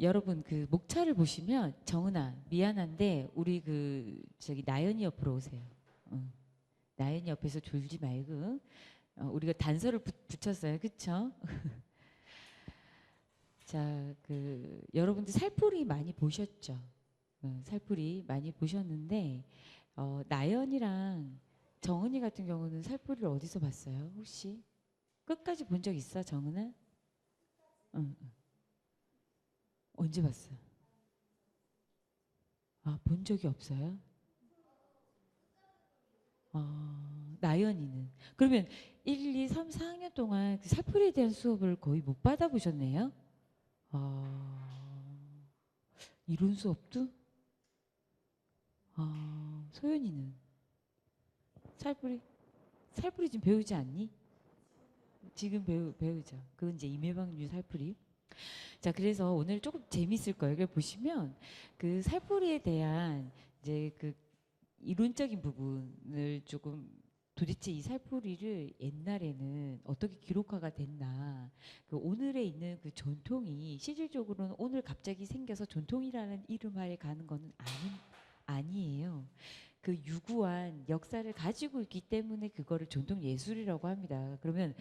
여러분 그 목차를 보시면 정은아 미안한데 우리 저기 나연이 옆으로 오세요. 나연이 옆에서 졸지 말고 우리가 단서를 붙였어요, 그쵸? 자, 여러분들 살풀이 많이 보셨죠? 살풀이 많이 보셨는데 나연이랑 정은이 같은 경우는 살풀이를 어디서 봤어요? 혹시 끝까지 본 적 있어, 정은아? 응. 언제 봤어? 아, 본 적이 없어요? 나연이는 그러면 1, 2, 3, 4학년 동안 그 살풀이에 대한 수업을 거의 못 받아보셨네요? 이론 수업도? 소연이는 살풀이 살풀이 지금 배우지 않니? 지금 배우죠. 그건 이제 임예방류 살풀이. 자, 그래서 오늘 조금 재밌을 거예요. 여기 보시면 그 살풀이에 대한 이제 이론적인 부분을 조금 도대체 이 살풀이를 옛날에는 어떻게 기록화가 됐나. 오늘에 있는 그 전통이 실질적으로는 오늘 갑자기 생겨서 전통이라는 이름 아래 가는 거는 아니에요. 그 유구한 역사를 가지고 있기 때문에 그거를 전통 예술이라고 합니다. 그러면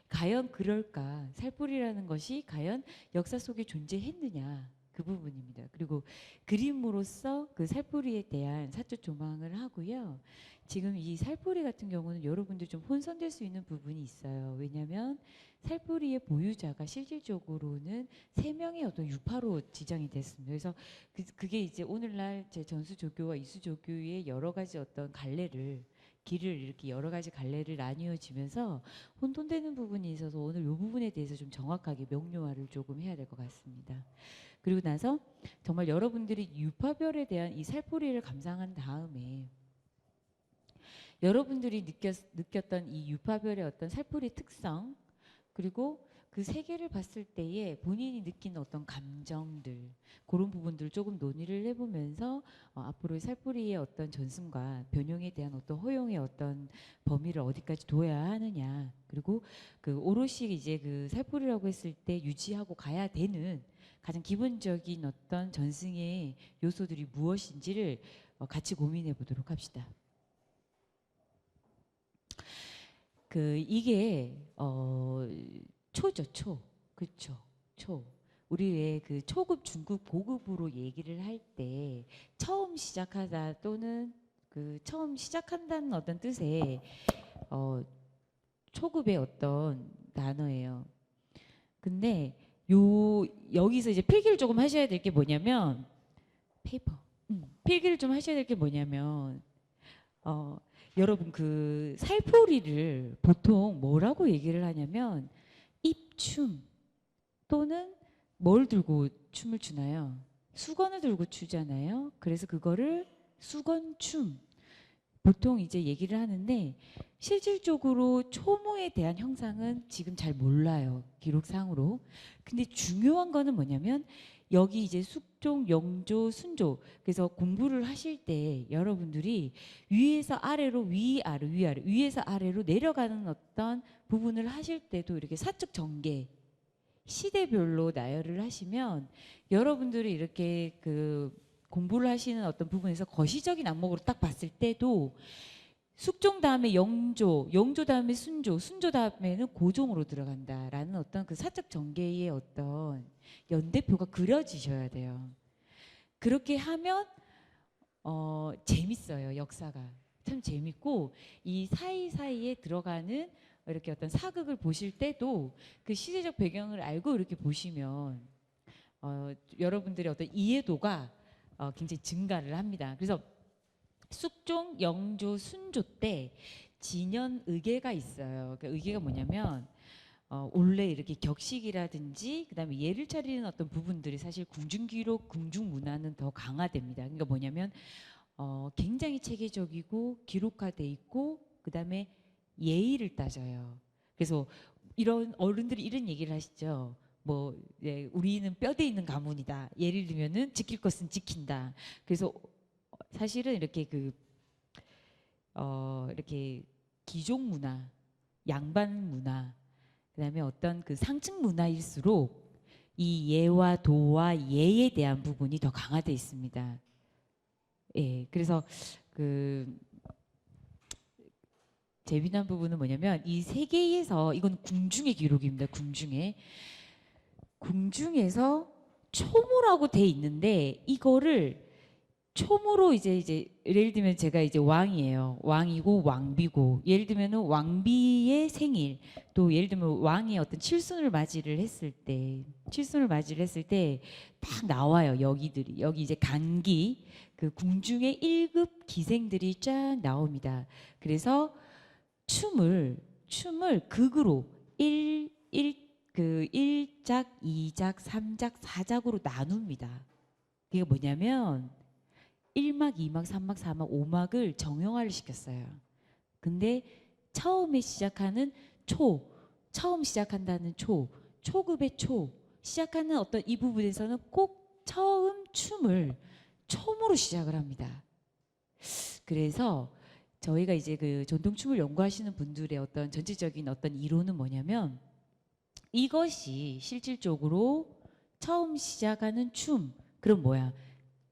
과연 그럴까? 살풀이라는 것이 과연 역사 속에 존재했느냐? 그 부분입니다. 그리고 그림으로써 그 살풀이에 대한 사적 조망을 하고요. 지금 이 살풀이 같은 경우는 여러분들 좀 혼선될 수 있는 부분이 있어요. 왜냐하면 살풀이의 보유자가 실질적으로는 세 명의 어떤 유파로 지정이 됐습니다. 그래서 그게 이제 오늘날 제 전수조교와 이수조교의 여러 가지 어떤 길을 이렇게 여러 가지 갈래를 나뉘어지면서 혼돈되는 부분이 있어서 오늘 이 부분에 대해서 좀 정확하게 명료화를 조금 해야 될 것 같습니다. 그리고 나서 정말 여러분들이 유파별에 대한 이 살풀이를 감상한 다음에 여러분들이 느꼈던 이 유파별의 어떤 살풀이 특성 그리고 그 세계를 봤을 때에 본인이 느끼는 어떤 감정들 그런 부분들을 조금 논의를 해보면서 앞으로의 살풀이의 어떤 전승과 변형에 대한 어떤 허용의 어떤 범위를 어디까지 둬야 하느냐 그리고 오롯이 이제 살풀이라고 했을 때 유지하고 가야 되는 가장 기본적인 어떤 전승의 요소들이 무엇인지를 같이 고민해 보도록 합시다. 이게 초죠, 초. 그쵸, 초. 우리 왜 초급, 중급, 고급으로 얘기를 할 때 처음 시작하다 또는 처음 시작한다는 어떤 뜻의 초급의 어떤 단어예요. 근데 여기서 이제 필기를 조금 하셔야 될 게 뭐냐면 페이퍼. 필기를 좀 하셔야 될 게 뭐냐면 여러분 살풀이를 보통 뭐라고 얘기를 하냐면 입춤 또는 뭘 들고 춤을 추나요? 수건을 들고 추잖아요. 그래서 그거를 수건춤 보통 이제 얘기를 하는데 실질적으로 초모에 대한 형상은 지금 잘 몰라요. 기록상으로. 근데 중요한 거는 뭐냐면 여기 이제 숙종, 영조, 순조 그래서 공부를 하실 때 여러분들이 위에서 아래로 위아래 위에서 아래로 내려가는 어떤 부분을 하실 때도 이렇게 사적 전개 시대별로 나열을 하시면 여러분들이 이렇게 공부를 하시는 어떤 부분에서 거시적인 안목으로 딱 봤을 때도 숙종 다음에 영조, 영조 다음에 순조, 순조 다음에는 고종으로 들어간다라는 어떤 사적 전개의 어떤 연대표가 그려지셔야 돼요. 그렇게 하면 재밌어요. 역사가 참 재밌고 이 사이사이에 들어가는 이렇게 어떤 사극을 보실 때도 그 시대적 배경을 알고 이렇게 보시면 여러분들의 어떤 이해도가 굉장히 증가를 합니다. 그래서 숙종, 영조, 순조 때 진연의계가 있어요. 그 의계가 뭐냐면 원래 이렇게 격식이라든지 그다음에 예를 차리는 어떤 부분들이 사실 궁중기록, 궁중문화는 더 강화됩니다. 그러니까 뭐냐면 굉장히 체계적이고 기록화돼 있고 그다음에 예의를 따져요. 그래서 이런 어른들이 이런 얘기를 하시죠. 우리는 뼈대 있는 가문이다. 예를 들면은 지킬 것은 지킨다. 그래서 사실은 이렇게 이렇게 귀족 문화, 양반 문화, 그다음에 어떤 상층 문화일수록 이 예와 도와 예에 대한 부분이 더 강화되어 있습니다. 예, 그래서 그 재미난 부분은 뭐냐면 이 세계에서 이건 궁중의 기록입니다. 궁중에서 초모라고 돼 있는데 이거를 초모로 이제 예를 들면 제가 이제 왕이에요. 왕이고 왕비고 예를 들면은 왕비의 생일 또 예를 들면 왕이 어떤 칠순을 맞이를 했을 때 딱 나와요. 여기들이 여기 이제 간기 그 궁중의 1급 기생들이 쫙 나옵니다. 그래서 춤을 극으로 그 1작, 2작, 3작, 4작으로 나눕니다. 이게 뭐냐면 1막, 2막, 3막, 4막, 5막을 정형화를 시켰어요. 근데 처음에 시작하는 처음 시작한다는 초급의 시작하는 어떤 이 부분에서는 꼭 처음 춤을 촘으로 시작을 합니다. 그래서 저희가 이제 그 전통춤을 연구하시는 분들의 어떤 전체적인 어떤 이론은 뭐냐면 이것이 실질적으로 처음 시작하는 춤. 그럼 뭐야?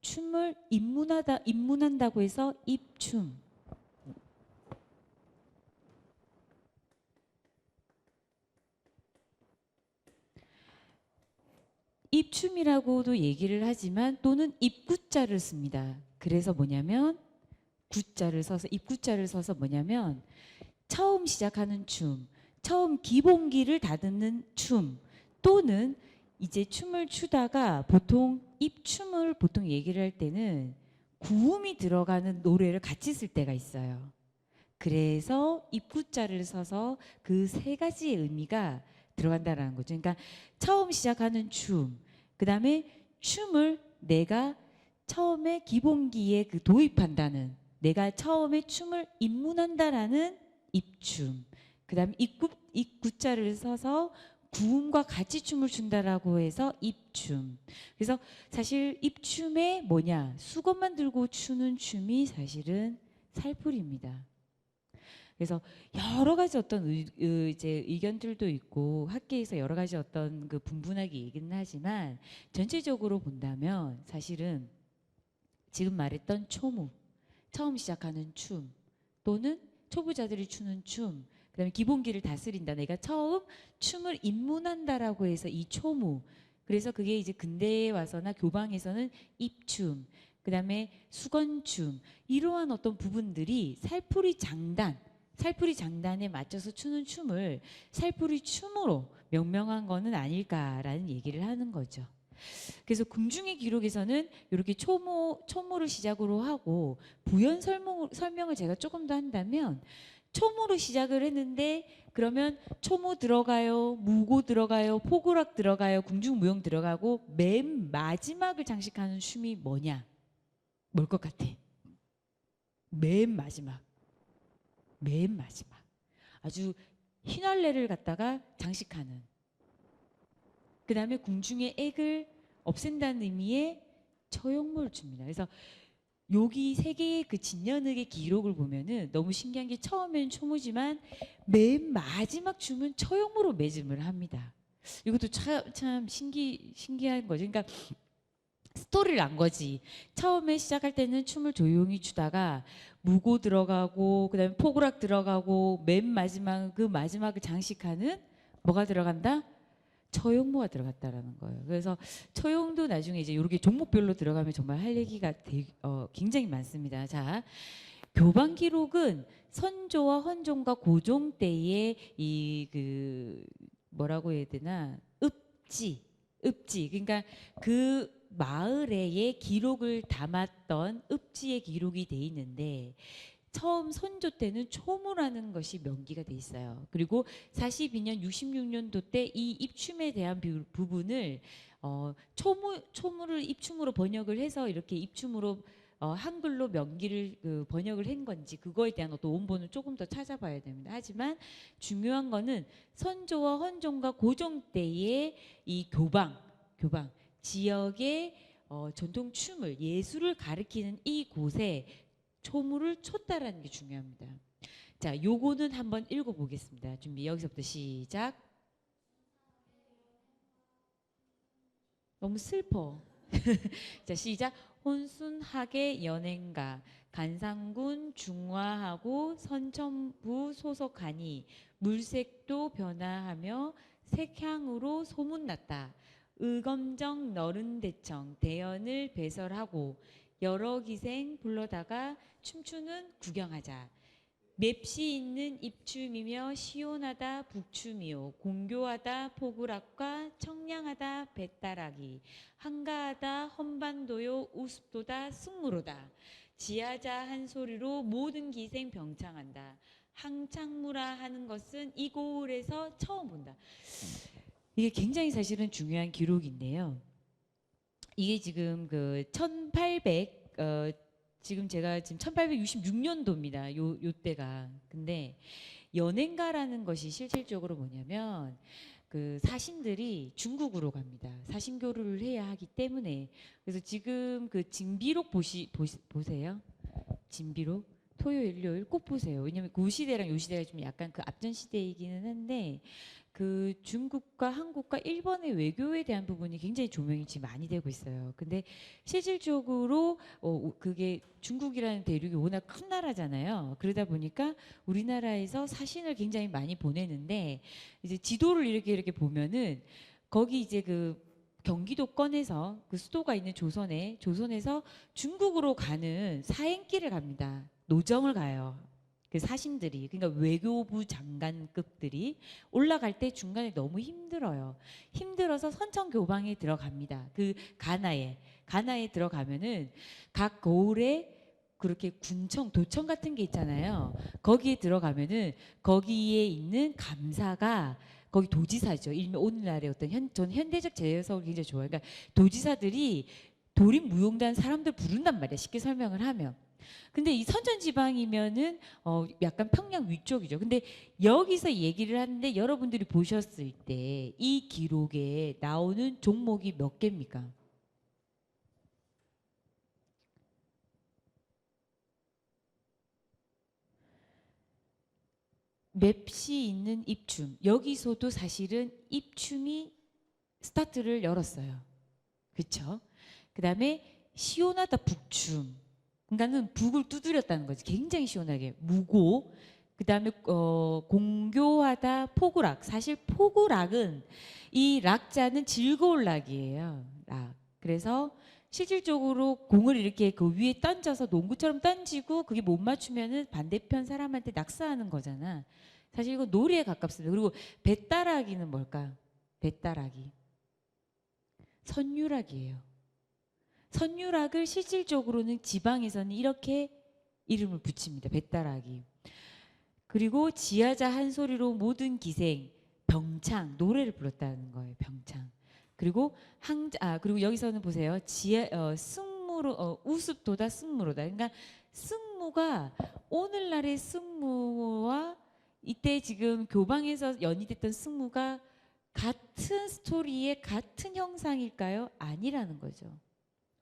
춤을 입문한다고 해서 입춤. 입춤이라고도 얘기를 하지만 또는 입구자를 씁니다. 그래서 뭐냐면 입구자를 써서 뭐냐면 처음 시작하는 춤, 처음 기본기를 다듬는 춤 또는 이제 춤을 추다가 보통 입춤을 보통 얘기를 할 때는 구음이 들어가는 노래를 같이 쓸 때가 있어요. 그래서 입구자를 써서 그 세 가지의 의미가 들어간다라는 거죠. 그러니까 처음 시작하는 춤, 그 다음에 춤을 내가 처음에 기본기에 그 도입한다는 내가 처음에 춤을 입문한다라는 입춤. 그다음에 입구자를 써서 구음과 같이 춤을 춘다라고 해서 입춤. 그래서 사실 입춤에 뭐냐? 수건만 들고 추는 춤이 사실은 살풀입니다. 그래서 여러 가지 어떤 이제 의견들도 있고 학계에서 여러 가지 어떤 그 분분하게 얘기는 하지만 전체적으로 본다면 사실은 지금 말했던 초무, 처음 시작하는 춤 또는 초보자들이 추는 춤, 그다음에 기본기를 다스린다. 내가 처음 춤을 입문한다라고 해서 이 초무. 그래서 그게 이제 근대에 와서나 교방에서는 입춤, 그다음에 수건춤 이러한 어떤 부분들이 살풀이 장단에 맞춰서 추는 춤을 살풀이 춤으로 명명한 거는 아닐까라는 얘기를 하는 거죠. 그래서 궁중의 기록에서는 이렇게 초모를 시작으로 하고 부연 설명을 제가 조금 더 한다면 초모로 시작을 했는데 그러면 초모 들어가요, 무고 들어가요, 포구락 들어가요, 궁중무용 들어가고 맨 마지막을 장식하는 춤이 뭐냐? 뭘 것 같아? 맨 마지막. 아주 휘날레를 갖다가 장식하는. 그 다음에 궁중의 액을 없앤다는 의미의 처용무를 춥니다. 그래서 여기 세 개의 그 진년흑의 기록을 보면은 너무 신기한 게 처음엔 초무지만 맨 마지막 춤은 처용무로 매짐을 합니다. 이것도 참 신기한 거죠. 그러니까 스토리를 안 거지. 처음에 시작할 때는 춤을 조용히 추다가 무고 들어가고 그다음에 포구락 들어가고 맨 마지막 그 마지막을 장식하는 뭐가 들어간다? 처용무가 들어갔다라는 거예요. 그래서 처용도 나중에 이제 이렇게 종목별로 들어가면 정말 할 얘기가 굉장히 많습니다. 자, 교방 기록은 선조와 헌종과 고종 때의 이 그 뭐라고 해야 되나 읍지 그러니까 그 마을의 기록을 담았던 읍지의 기록이 돼 있는데 처음 선조 때는 초무라는 것이 명기가 돼 있어요. 그리고 42년 66년도 때 이 입춤에 대한 부분을 초무를 입춤으로 번역을 해서 이렇게 입춤으로 한글로 명기를 번역을 한 건지 그거에 대한 어떤 원본을 조금 더 찾아봐야 됩니다. 하지만 중요한 거는 선조와 헌종과 고종 때의 이 교방 지역의 전통 춤을 예술을 가리키는 이 곳에 초무를 췄다라는 게 중요합니다. 자, 요거는 한번 읽어보겠습니다. 준비 여기서부터 시작. 너무 슬퍼. 자, 시작. 혼순하게 연행가 간상군 중화하고 선천부 소속하니 물색도 변화하며 색향으로 소문났다. 의검정 너른대청 대연을 배설하고 여러 기생 불러다가 춤추는 구경하자. 맵시 있는 입춤이며 시원하다 북춤이요 공교하다 포구락과 청량하다 배따라기 한가하다 헌반도요 우습도다 승무로다 지하자 한 소리로 모든 기생 병창한다. 항창무라 하는 것은 이 고을에서 처음 본다. 이게 굉장히 사실은 중요한 기록인데요. 이게 지금 그 1800 지금 제가 지금 1866년도입니다. 요 때가. 근데 연행가라는 것이 실질적으로 뭐냐면 그 사신들이 중국으로 갑니다. 사신교류를 해야 하기 때문에. 그래서 지금 그 징비록 보세요. 징비록 토요일, 일요일 꼭 보세요. 왜냐면 그 시대랑 요 시대가 좀 약간 그 앞전 시대이기는 한데 그 중국과 한국과 일본의 외교에 대한 부분이 굉장히 조명이 지금 많이 되고 있어요. 근데 실질적으로 그게 중국이라는 대륙이 워낙 큰 나라잖아요. 그러다 보니까 우리나라에서 사신을 굉장히 많이 보내는데 이제 지도를 이렇게 보면은 거기 이제 그 경기도권에서 그 수도가 있는 조선에서 중국으로 가는 사행길을 갑니다. 노정을 가요. 그 사신들이 그러니까 외교부 장관급들이 올라갈 때 중간에 너무 힘들어요. 힘들어서 선천교방에 들어갑니다. 그 가나에 들어가면은 각 거울에 그렇게 군청 도청 같은 게 있잖아요. 거기에 들어가면은 거기에 있는 감사가 거기 도지사죠. 일명 오늘날의 전 현대적 제서를 굉장히 좋아해요. 그러니까 도지사들이 도립무용단 사람들 부른단 말이야. 쉽게 설명을 하면. 근데 이 선전지방이면은 약간 평양 위쪽이죠. 근데 여기서 얘기를 하는데 여러분들이 보셨을 때 이 기록에 나오는 종목이 몇 개입니까? 맵시 있는 입춤. 여기서도 사실은 입춤이 스타트를 열었어요. 그렇죠? 그다음에 시원하다 북춤. 그러니까는 북을 두드렸다는 거지. 굉장히 시원하게 무고. 그다음에 공교하다 포구락. 사실 포구락은 이 락자는 즐거울 락이에요. 락. 그래서 실질적으로 공을 이렇게 그 위에 던져서 농구처럼 던지고 그게 못 맞추면은 반대편 사람한테 낙사하는 거잖아. 사실 이거 놀이에 가깝습니다. 그리고 배따라기는 뭘까? 배따라기. 선유락이에요. 선유락을 실질적으로는 지방에서는 이렇게 이름을 붙입니다. 배따라기. 그리고 지하자 한 소리로 모든 기생 병창 노래를 불렀다는 거예요. 병창. 그리고 그리고 여기서는 보세요. 승무로 우습도다 승무로다. 그러니까 승무가 오늘날의 승무와 이때 지금 교방에서 연이됐던 승무가 같은 스토리의 같은 형상일까요? 아니라는 거죠.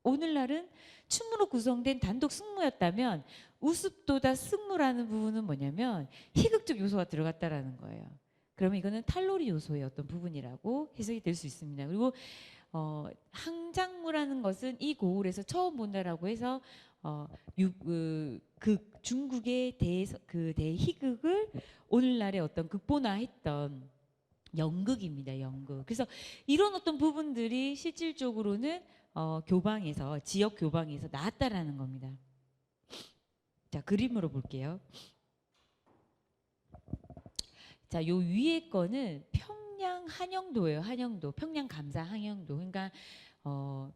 오늘날은 춤으로 구성된 단독 승무였다면 우습도다 승무라는 부분은 뭐냐면 희극적 요소가 들어갔다라는 거예요. 그러면 이거는 탈로리 요소의 어떤 부분이라고 해석이 될 수 있습니다. 그리고 항장무라는 것은 이 고을에서 처음 본다라고 해서 그 중국의 대희극을 오늘날의 어떤 극본화했던 연극입니다. 연극. 그래서 이런 어떤 부분들이 실질적으로는 교방에서 지역 교방에서 나왔다라는 겁니다. 자, 그림으로 볼게요. 자, 요 위에 거는 평양 한영도예요. 한영도. 평양 감사 한영도. 그러니까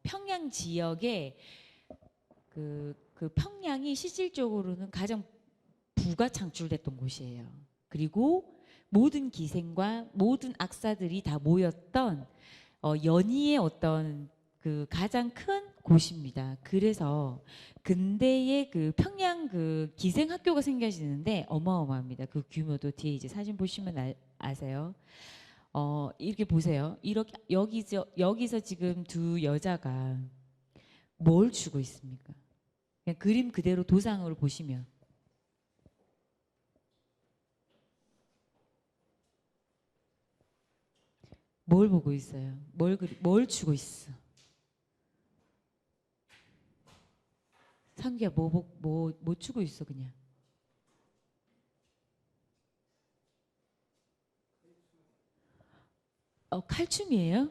평양 지역에 그 평양이 실질적으로는 가장 부가 창출됐던 곳이에요. 그리고 모든 기생과 모든 악사들이 다 모였던 연희의 어떤 그 가장 큰 곳입니다. 그래서 근대에 그 평양 그 기생학교가 생겨지는데 어마어마합니다. 그 규모도 뒤에 이제 사진 보시면 아세요. 이렇게 보세요. 이렇게 여기서 지금 두 여자가 뭘 추고 있습니까? 그냥 그림 그대로 도상으로 보시면 뭘 보고 있어요? 뭘 추고 있어? 상규야 뭐 추고 있어 그냥. 칼춤이에요?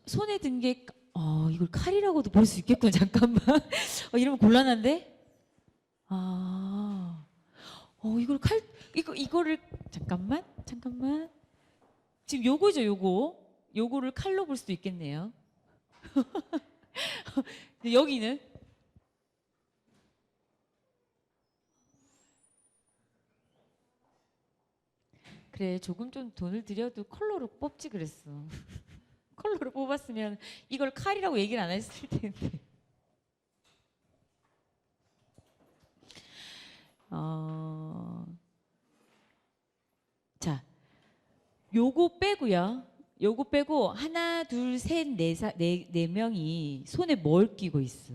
손에 든 게 이걸 칼이라고도 볼 수 있겠군. 잠깐만. 이러면 곤란한데? 이걸 이거를 잠깐만. 지금 요거죠, 요거. 요거를 칼로 볼 수도 있겠네요. 여기는 그래, 조금 좀 돈을 들여도 컬러로 뽑지 그랬어. 컬러로 뽑았으면 이걸 칼이라고 얘기를 안 했을 텐데. 자, 요거 빼고요. 요거 빼고 하나, 둘, 셋, 네 명이 손에 뭘 끼고 있어?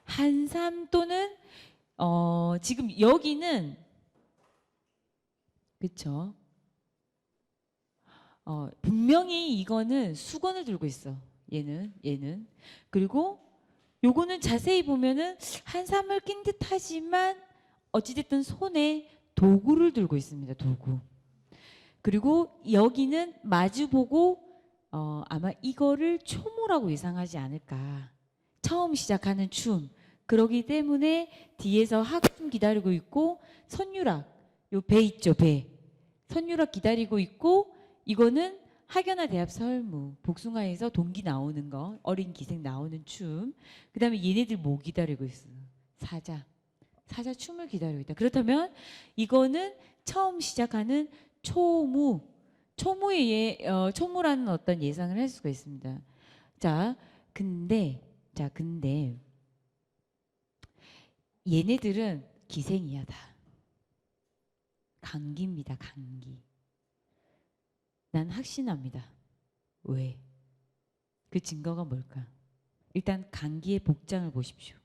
한삼 또는 지금 여기는 그쵸? 분명히 이거는 수건을 들고 있어. 얘는. 그리고 요거는 자세히 보면은 한삼을 낀 듯하지만 어찌됐든 손에 도구를 들고 있습니다. 도구. 그리고 여기는 마주보고 아마 이거를 초모라고 예상하지 않을까. 처음 시작하는 춤. 그러기 때문에 뒤에서 학춤 기다리고 있고 선유락, 요 배 있죠, 배. 선유락 기다리고 있고 이거는 학연화 대합 설무, 복숭아에서 동기 나오는 거, 어린 기생 나오는 춤. 그 다음에 얘네들 뭐 기다리고 있어? 사자 춤을 기다리고 있다. 그렇다면 이거는 처음 시작하는 초무라는 어떤 예상을 할 수가 있습니다. 근데 얘네들은 기생이야 다. 감기입니다, 감기. 난 확신합니다. 왜? 그 증거가 뭘까? 일단 감기의 복장을 보십시오.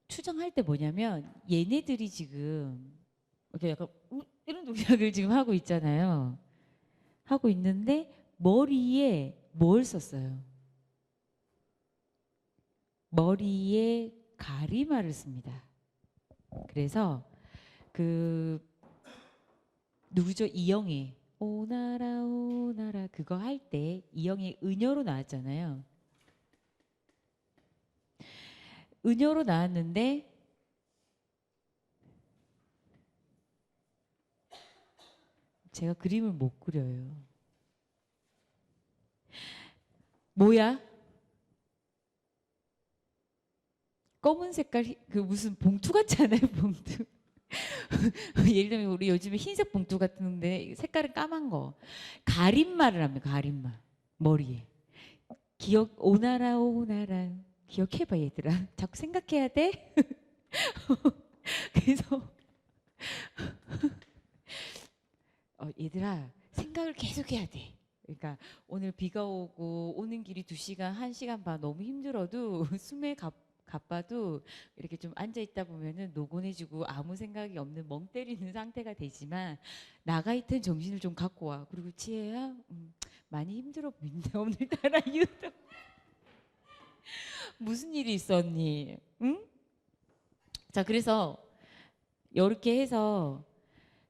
추정할 때 뭐냐면 얘네들이 지금 이렇게 약간 이런 동작을 지금 하고 있잖아요. 하고 있는데 머리에 뭘 썼어요? 머리에 가리마를 씁니다. 그래서 누구죠? 이영애 오나라 그거 할 때 이영애 은여로 나왔잖아요. 은여로 나왔는데 제가 그림을 못 그려요. 뭐야? 검은 색깔 무슨 봉투 같지 않아요? 봉투. 예를 들면 우리 요즘에 흰색 봉투 같은데 색깔은 까만 거. 가림마를 합니다. 가림마. 머리에. 오나라 기억해봐 얘들아. 자꾸 생각해야 돼. 그래서 얘들아 생각을 계속 해야 돼. 그러니까 오늘 비가 오고 오는 길이 2시간, 1시간 반 너무 힘들어도 숨에 가빠도 이렇게 좀 앉아 있다 보면은 노곤해지고 아무 생각이 없는 멍 때리는 상태가 되지만 나가 있던 정신을 좀 갖고 와. 그리고 지혜야, 많이 힘들어 보인다 오늘따라. 이유도 무슨 일이 있었니? 응? 자, 그래서 이렇게 해서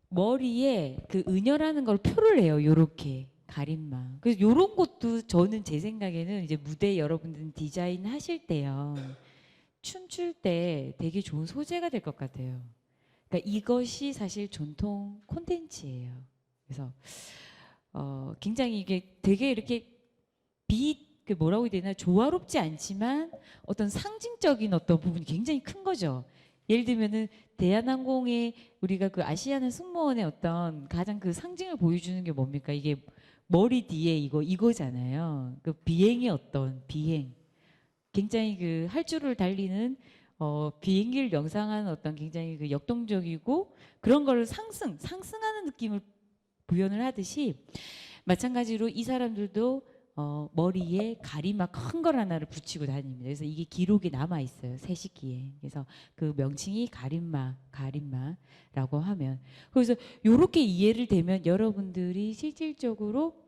머리에 그 은여라는 걸 표를 해요. 요렇게 가림막. 그래서 요런 것도 저는 제 생각에는 이제 무대 여러분들 디자인 하실 때요. 춤출 때 되게 좋은 소재가 될 것 같아요. 그러니까 이것이 사실 전통 콘텐츠예요. 그래서 굉장히 이게 되게 이렇게 뭐라고 해야 되나 조화롭지 않지만 어떤 상징적인 어떤 부분이 굉장히 큰 거죠. 예를 들면은 대한항공의 우리가 그 아시아나 승무원의 어떤 가장 그 상징을 보여주는 게 뭡니까? 이게 머리 뒤에 이거잖아요. 그 비행의 어떤 비행. 굉장히 그 활주로를 달리는 비행기를 영상하는 어떤 굉장히 그 역동적이고 그런 거를 상승하는 느낌을 구현을 하듯이 마찬가지로 이 사람들도 머리에 가리마 큰 걸 하나를 붙이고 다닙니다. 그래서 이게 기록이 남아 있어요. 세식기에. 그래서 그 명칭이 가림마라고 하면, 그래서 요렇게 이해를 되면 여러분들이 실질적으로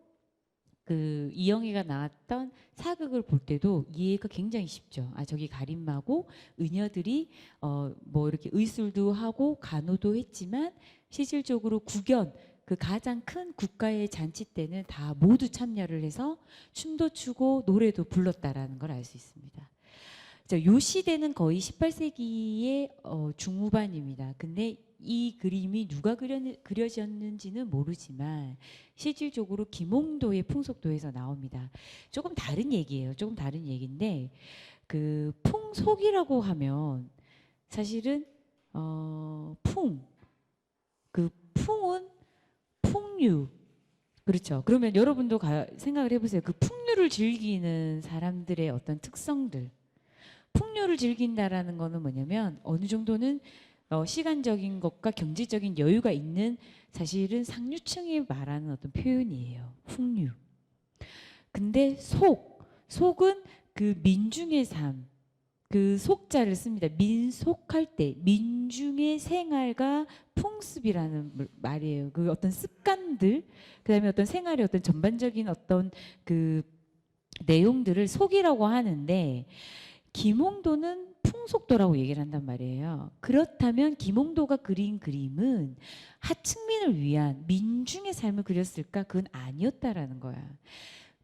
그 이영애가 나왔던 사극을 볼 때도 이해가 굉장히 쉽죠. 아, 저기 가림마고 의녀들이 뭐 이렇게 의술도 하고 간호도 했지만 실질적으로 국연, 그 가장 큰 국가의 잔치 때는 다 모두 참여를 해서 춤도 추고 노래도 불렀다라는 걸 알 수 있습니다. 자, 요 시대는 거의 18세기의 중후반입니다. 근데 이 그림이 누가 그려졌는지는 모르지만 실질적으로 김홍도의 풍속도에서 나옵니다. 조금 다른 얘기예요. 조금 다른 얘기인데, 그 풍속이라고 하면 사실은 그 풍은 풍류. 그렇죠. 그러면 여러분도 생각을 해보세요. 그 풍류를 즐기는 사람들의 어떤 특성들. 풍류를 즐긴다라는 거는 뭐냐면 어느 정도는 시간적인 것과 경제적인 여유가 있는, 사실은 상류층이 말하는 어떤 표현이에요. 풍류. 근데 속은 그 민중의 삶, 그 속자를 씁니다. 민속할 때 민중의 생활과 풍습이라는 말이에요. 그 어떤 습관들, 그다음에 어떤 생활의 어떤 전반적인 어떤 그 내용들을 속이라고 하는데, 김홍도는 풍속도라고 얘기를 한단 말이에요. 그렇다면 김홍도가 그린 그림은 하층민을 위한 민중의 삶을 그렸을까? 그건 아니었다라는 거야.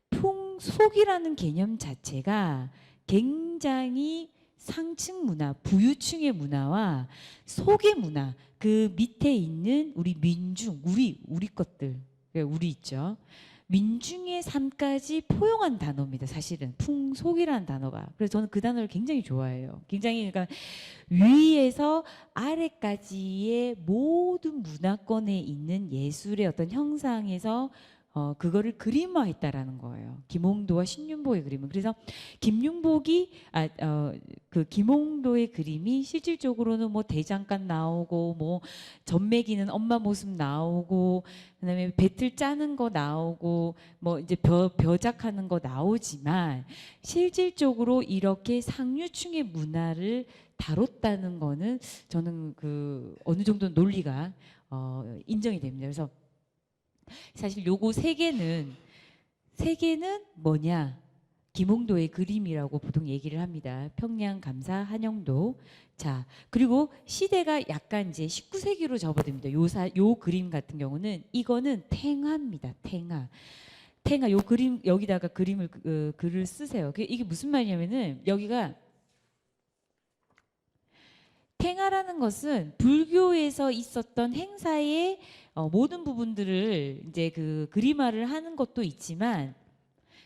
풍속이라는 개념 자체가 굉장히 상층 문화, 부유층의 문화와 속의 문화, 그 밑에 있는 우리 민중, 우리 것들, 우리 있죠. 민중의 삶까지 포용한 단어입니다. 사실은 풍속이라는 단어가. 그래서 저는 그 단어를 굉장히 좋아해요. 굉장히, 그러니까 위에서 아래까지의 모든 문화권에 있는 예술의 어떤 형상에서 그거를 그림화했다라는 거예요. 김홍도와 신윤복의 그림은. 그래서 그 김홍도의 그림이 실질적으로는 뭐 대장간 나오고, 뭐 젖먹이는 엄마 모습 나오고, 그다음에 배틀 짜는 거 나오고, 뭐 이제 벼작하는 거 나오지만, 실질적으로 이렇게 상류층의 문화를 다뤘다는 거는 저는 그 어느 정도 논리가 인정이 됩니다. 그래서 사실 요거 세 개는 뭐냐? 김홍도의 그림이라고 보통 얘기를 합니다. 평양, 감사, 한영도. 자, 그리고 시대가 약간 이제 19세기로 접어듭니다. 요 그림 같은 경우는 이거는 탱화입니다. 탱화. 요 그림 여기다가 글을 쓰세요. 이게 무슨 말이냐면은, 여기가 탱화라는 것은 불교에서 있었던 행사의 모든 부분들을 이제 그 그림화를 하는 것도 있지만,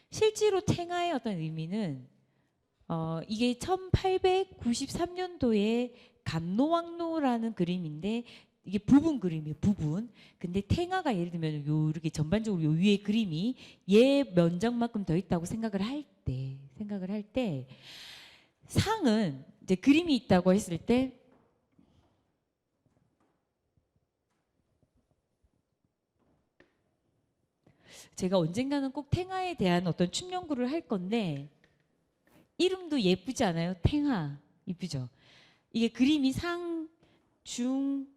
실제로 탱화의 어떤 의미는 이게 1893년도에 감로왕로라는 그림인데, 이게 부분 그림이에요. 부분. 근데 탱화가 예를 들면 이렇게 전반적으로 요 위에 그림이 얘 면적만큼 더 있다고 생각을 할 때 상은 이제 그림이 있다고 했을 때, 제가 언젠가는 꼭 탱화에 대한 어떤 춤 연구를 할 건데, 이름도 예쁘지 않아요? 탱화. 이쁘죠? 이게 그림이 상, 중,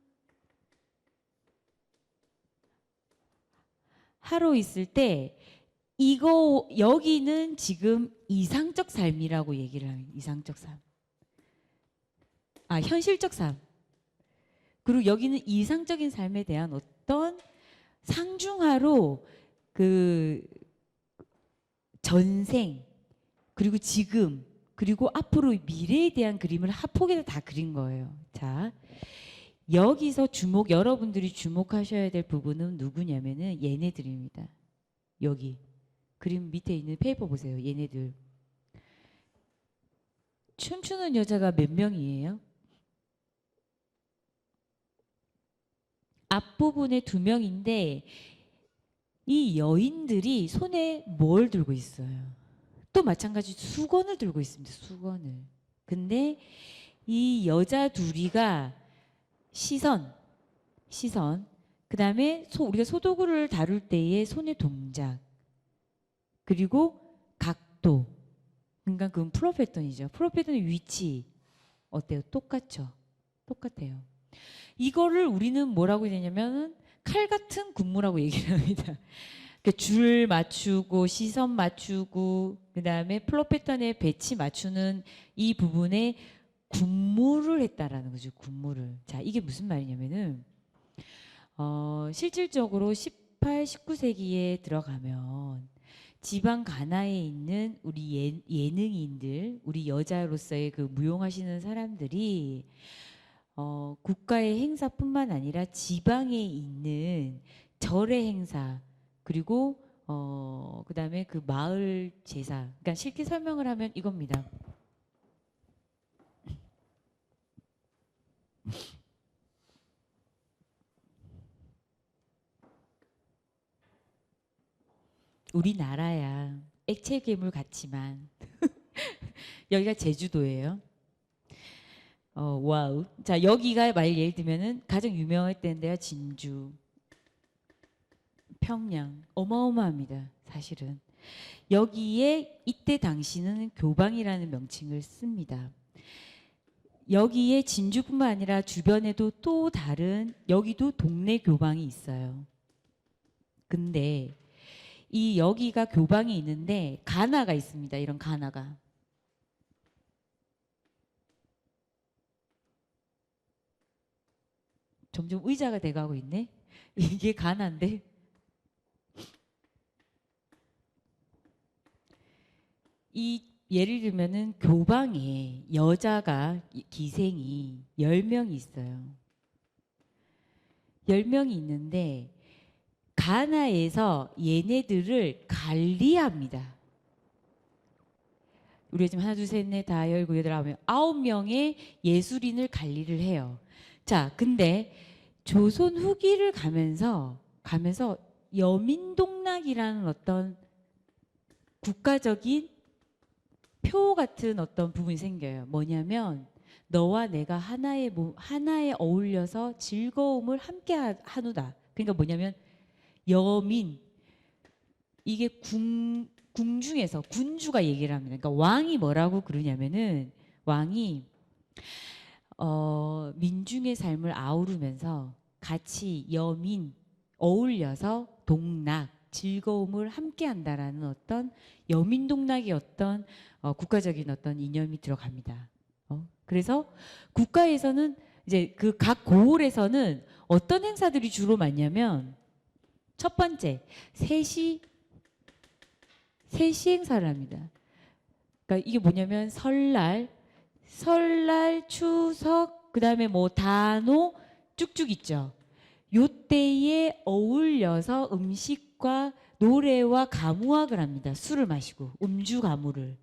하로 있을 때, 이거 여기는 지금 이상적 삶이라고 얘기를 합니다. 이상적 삶. 현실적 삶. 그리고 여기는 이상적인 삶에 대한 어떤 상중하로 그 전생, 그리고 지금, 그리고 앞으로 미래에 대한 그림을 합폭해서 다 그린 거예요. 자, 여기서 여러분들이 주목하셔야 될 부분은 누구냐면은 얘네들입니다. 여기 그림 밑에 있는 페이퍼 보세요. 얘네들. 춤추는 여자가 몇 명이에요? 앞부분에 2명인데, 이 여인들이 손에 뭘 들고 있어요? 또 마찬가지 수건을 들고 있습니다. 수건을. 근데 이 여자 둘이가 시선, 그 다음에 우리가 소도구를 다룰 때의 손의 동작, 그리고 각도. 그러니까 그건 프로페턴이죠. 프로페턴의 위치 어때요? 똑같죠? 똑같아요. 이거를 우리는 뭐라고 되냐면은 칼 같은 군무라고 얘기를 합니다. 줄 맞추고 시선 맞추고 그다음에 플로 패턴의 배치 맞추는 이 부분에 군무를 했다라는 거죠. 군무를. 자, 이게 무슨 말이냐면은 실질적으로 18, 19세기에 들어가면 지방 가나에 있는 우리 예능인들, 우리 여자로서의 그 무용하시는 사람들이 국가의 행사뿐만 아니라 지방에 있는 절의 행사 그리고 그다음에 그 마을 제사. 그러니까 쉽게 설명을 하면 이겁니다. 우리나라야 액체 괴물 같지만 여기가 제주도예요. 와우. 자, 여기가 만약 예를 들면은 가장 유명했던 데가 진주, 평양. 어마어마합니다. 사실은. 여기에 이때 당시는 교방이라는 명칭을 씁니다. 여기에 진주뿐만 아니라 주변에도 또 다른 여기도 동네 교방이 있어요. 근데 이 여기가 교방이 있는데 가나가 있습니다. 이런 가나가. 점점 의자가 돼가고 있네. 이게 가나인데. 이 예를 들면은 교방에 여자가 기생이 10명이 있어요. 10명이 있는데 가나에서 얘네들을 관리합니다. 우리가 지금 하나, 둘, 셋, 넷, 다, 열, 구, 여덟, 아홉 명의 예술인을 관리를 해요. 자, 근데 조선 후기를 가면서 여민동락이라는 어떤 국가적인 표 같은 어떤 부분이 생겨요. 뭐냐면 너와 내가 하나에 어울려서 즐거움을 함께 하누다. 그러니까 뭐냐면 여민, 이게 궁중에서 군주가 얘기를 합니다. 그러니까 왕이 뭐라고 그러냐면은 왕이 민중의 삶을 아우르면서 같이 여민 어울려서 동락 즐거움을 함께 한다라는 어떤 여민동락의 어떤 국가적인 어떤 이념이 들어갑니다. 그래서 국가에서는 이제 그 각 고을에서는 어떤 행사들이 주로 많냐면 첫 번째 세시 행사를 합니다. 그러니까 이게 뭐냐면 설날, 추석, 그다음에 뭐 단오 쭉쭉 있죠. 요때에 어울려서 음식과 노래와 가무학을 합니다. 술을 마시고 음주 가무를.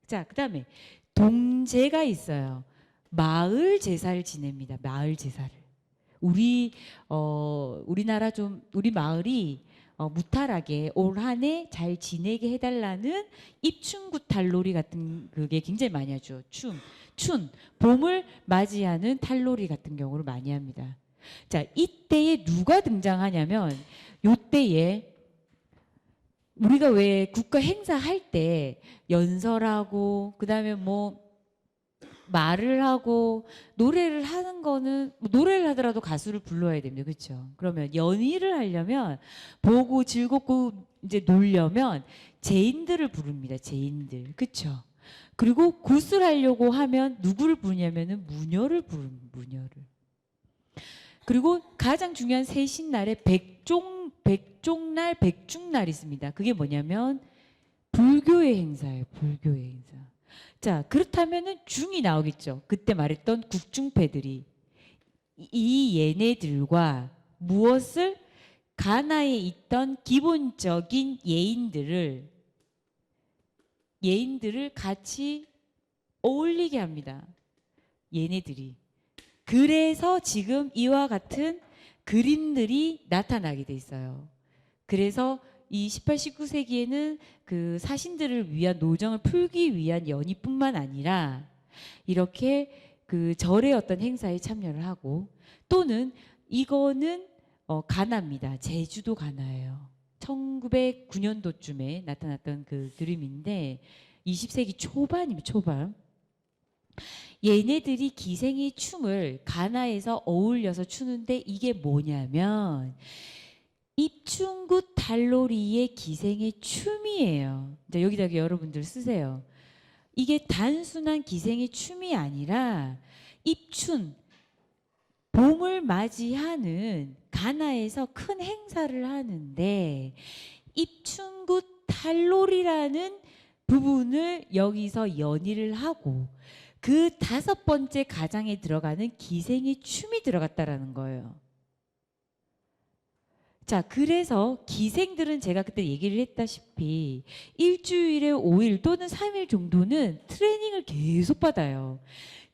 자, 그다음에 동제가 있어요. 마을 제사를 지냅니다. 마을 제사를. 우리나라 우리 마을이 무탈하게 올 한 해 잘 지내게 해달라는 입춘구 탈놀이 같은 그게 굉장히 많이 하죠. 봄을 맞이하는 탈놀이 같은 경우를 많이 합니다. 자, 이때에 누가 등장하냐면 요때에 우리가 왜 국가 행사할 때 연설하고 그다음에 뭐 말을 하고 노래를 하는 거는 노래를 하더라도 가수를 불러야 됩니다. 그렇죠? 그러면 연희를 하려면 보고 즐겁고 이제 놀려면 제인들을 부릅니다. 제인들. 그렇죠? 그리고 굿을 하려고 하면 누구를 부르냐면은 무녀를 부릅니다. 무녀를. 그리고 가장 중요한 세신날에 백종날, 백중날 있습니다. 그게 뭐냐면 불교의 행사예요. 불교의 행사. 자, 그렇다면은 중이 나오겠죠. 그때 말했던 국중패들이 이 얘네들과 무엇을 가나에 있던 기본적인 예인들을 같이 어울리게 합니다. 얘네들이. 그래서 지금 이와 같은 그림들이 나타나게 돼 있어요. 그래서 이 18, 19세기에는 그 사신들을 위한 노정을 풀기 위한 연희뿐만 아니라 이렇게 그 절의 어떤 행사에 참여를 하고 또는 이거는 가나입니다. 제주도 가나예요. 1909년도쯤에 나타났던 그 그림인데 20세기 초반이면 초반. 얘네들이 기생의 춤을 가나에서 어울려서 추는데 이게 뭐냐면 입춘굿 달놀이의 기생의 춤이에요. 이제 여기다가 여러분들 쓰세요. 이게 단순한 기생의 춤이 아니라 입춘 봄을 맞이하는 가나에서 큰 행사를 하는데 입춘굿 달놀이라는 부분을 여기서 연희를 하고 그 5번째 가장에 들어가는 기생의 춤이 들어갔다라는 거예요. 자, 그래서 기생들은 제가 그때 얘기를 했다시피 일주일에 5일 또는 3일 정도는 트레이닝을 계속 받아요.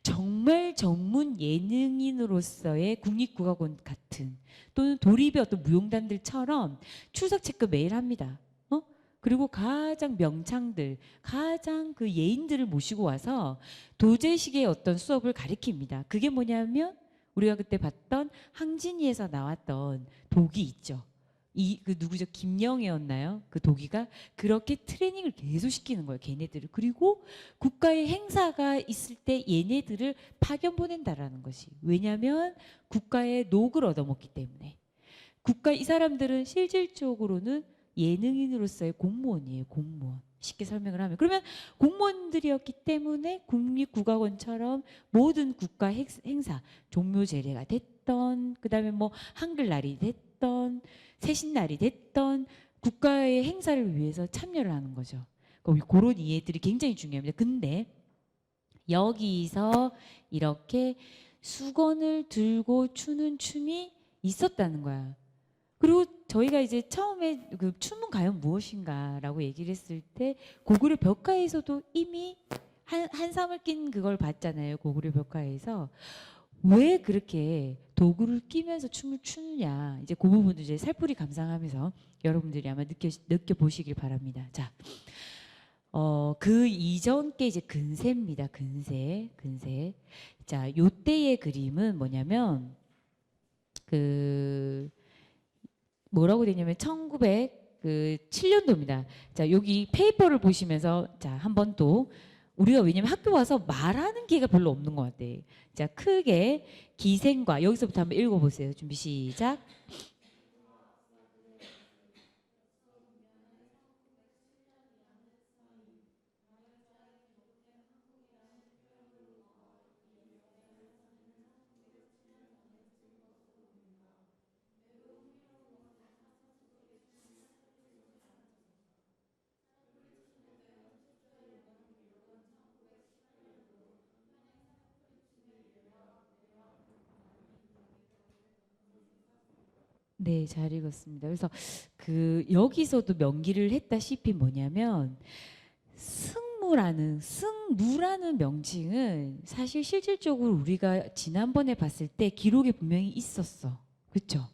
정말 전문 예능인으로서의 국립국악원 같은 또는 도립의 어떤 무용단들처럼 출석 체크 매일 합니다. 그리고 가장 명창들, 가장 그 예인들을 모시고 와서 도제식의 어떤 수업을 가르칩니다. 그게 뭐냐면 우리가 그때 봤던 항진이에서 나왔던 독이 있죠. 그 누구죠? 김영애였나요? 그 독이가 그렇게 트레이닝을 계속 시키는 거예요. 걔네들을. 그리고 국가의 행사가 있을 때 얘네들을 파견 보낸다라는 것이. 왜냐하면 국가의 녹을 얻어먹기 때문에. 이 사람들은 실질적으로는 예능인으로서의 공무원이에요. 공무원. 쉽게 설명을 하면. 그러면 공무원들이었기 때문에 국립국악원처럼 모든 국가 행사, 종묘제례가 됐던, 그 다음에 뭐 한글날이 됐던, 새신날이 됐던 국가의 행사를 위해서 참여를 하는 거죠. 그런 이해들이 굉장히 중요합니다. 근데 여기서 이렇게 수건을 들고 추는 춤이 있었다는 거야. 그리고 저희가 이제 처음에 그 춤은 과연 무엇인가라고 얘기를 했을 때 고구려 벽화에서도 이미 한삼을 낀 그걸 봤잖아요. 고구려 벽화에서 왜 그렇게 도구를 끼면서 춤을 추느냐. 이제 그 부분도 이제 살풀이 감상하면서 여러분들이 아마 느껴보시길 바랍니다. 자, 그 이전 게 이제 근세입니다. 근세. 자, 요때의 그림은 뭐냐면 뭐라고 되냐면 1907년도입니다. 자, 여기 페이퍼를 보시면서 자, 한번 또 우리가 왜냐면 학교 와서 말하는 기회가 별로 없는 것 같아. 자, 크게 기생과 여기서부터 한번 읽어보세요. 준비 시작. 네, 잘 읽었습니다. 그래서 여기서도 명기를 했다시피 뭐냐면 승무라는 명칭은 사실 실질적으로 우리가 지난번에 봤을 때 기록에 분명히 있었어. 그렇죠?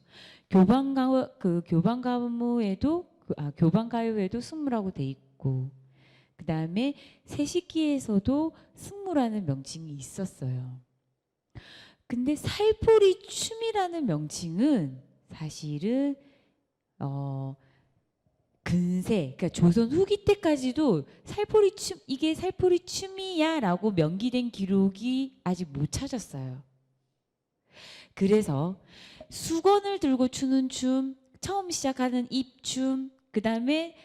교방가요에도 승무라고 돼 있고 그다음에 세식기에서도 승무라는 명칭이 있었어요. 근데 살포리 춤이라는 명칭은 사실은 근세, 그러니까 조선 후기 때까지도 이게 살포리 춤이야라고 명기된 기록이 아직 못 찾았어요. 그래서 수건을 들고 추는 춤, 처음 시작하는 입춤, 그 다음에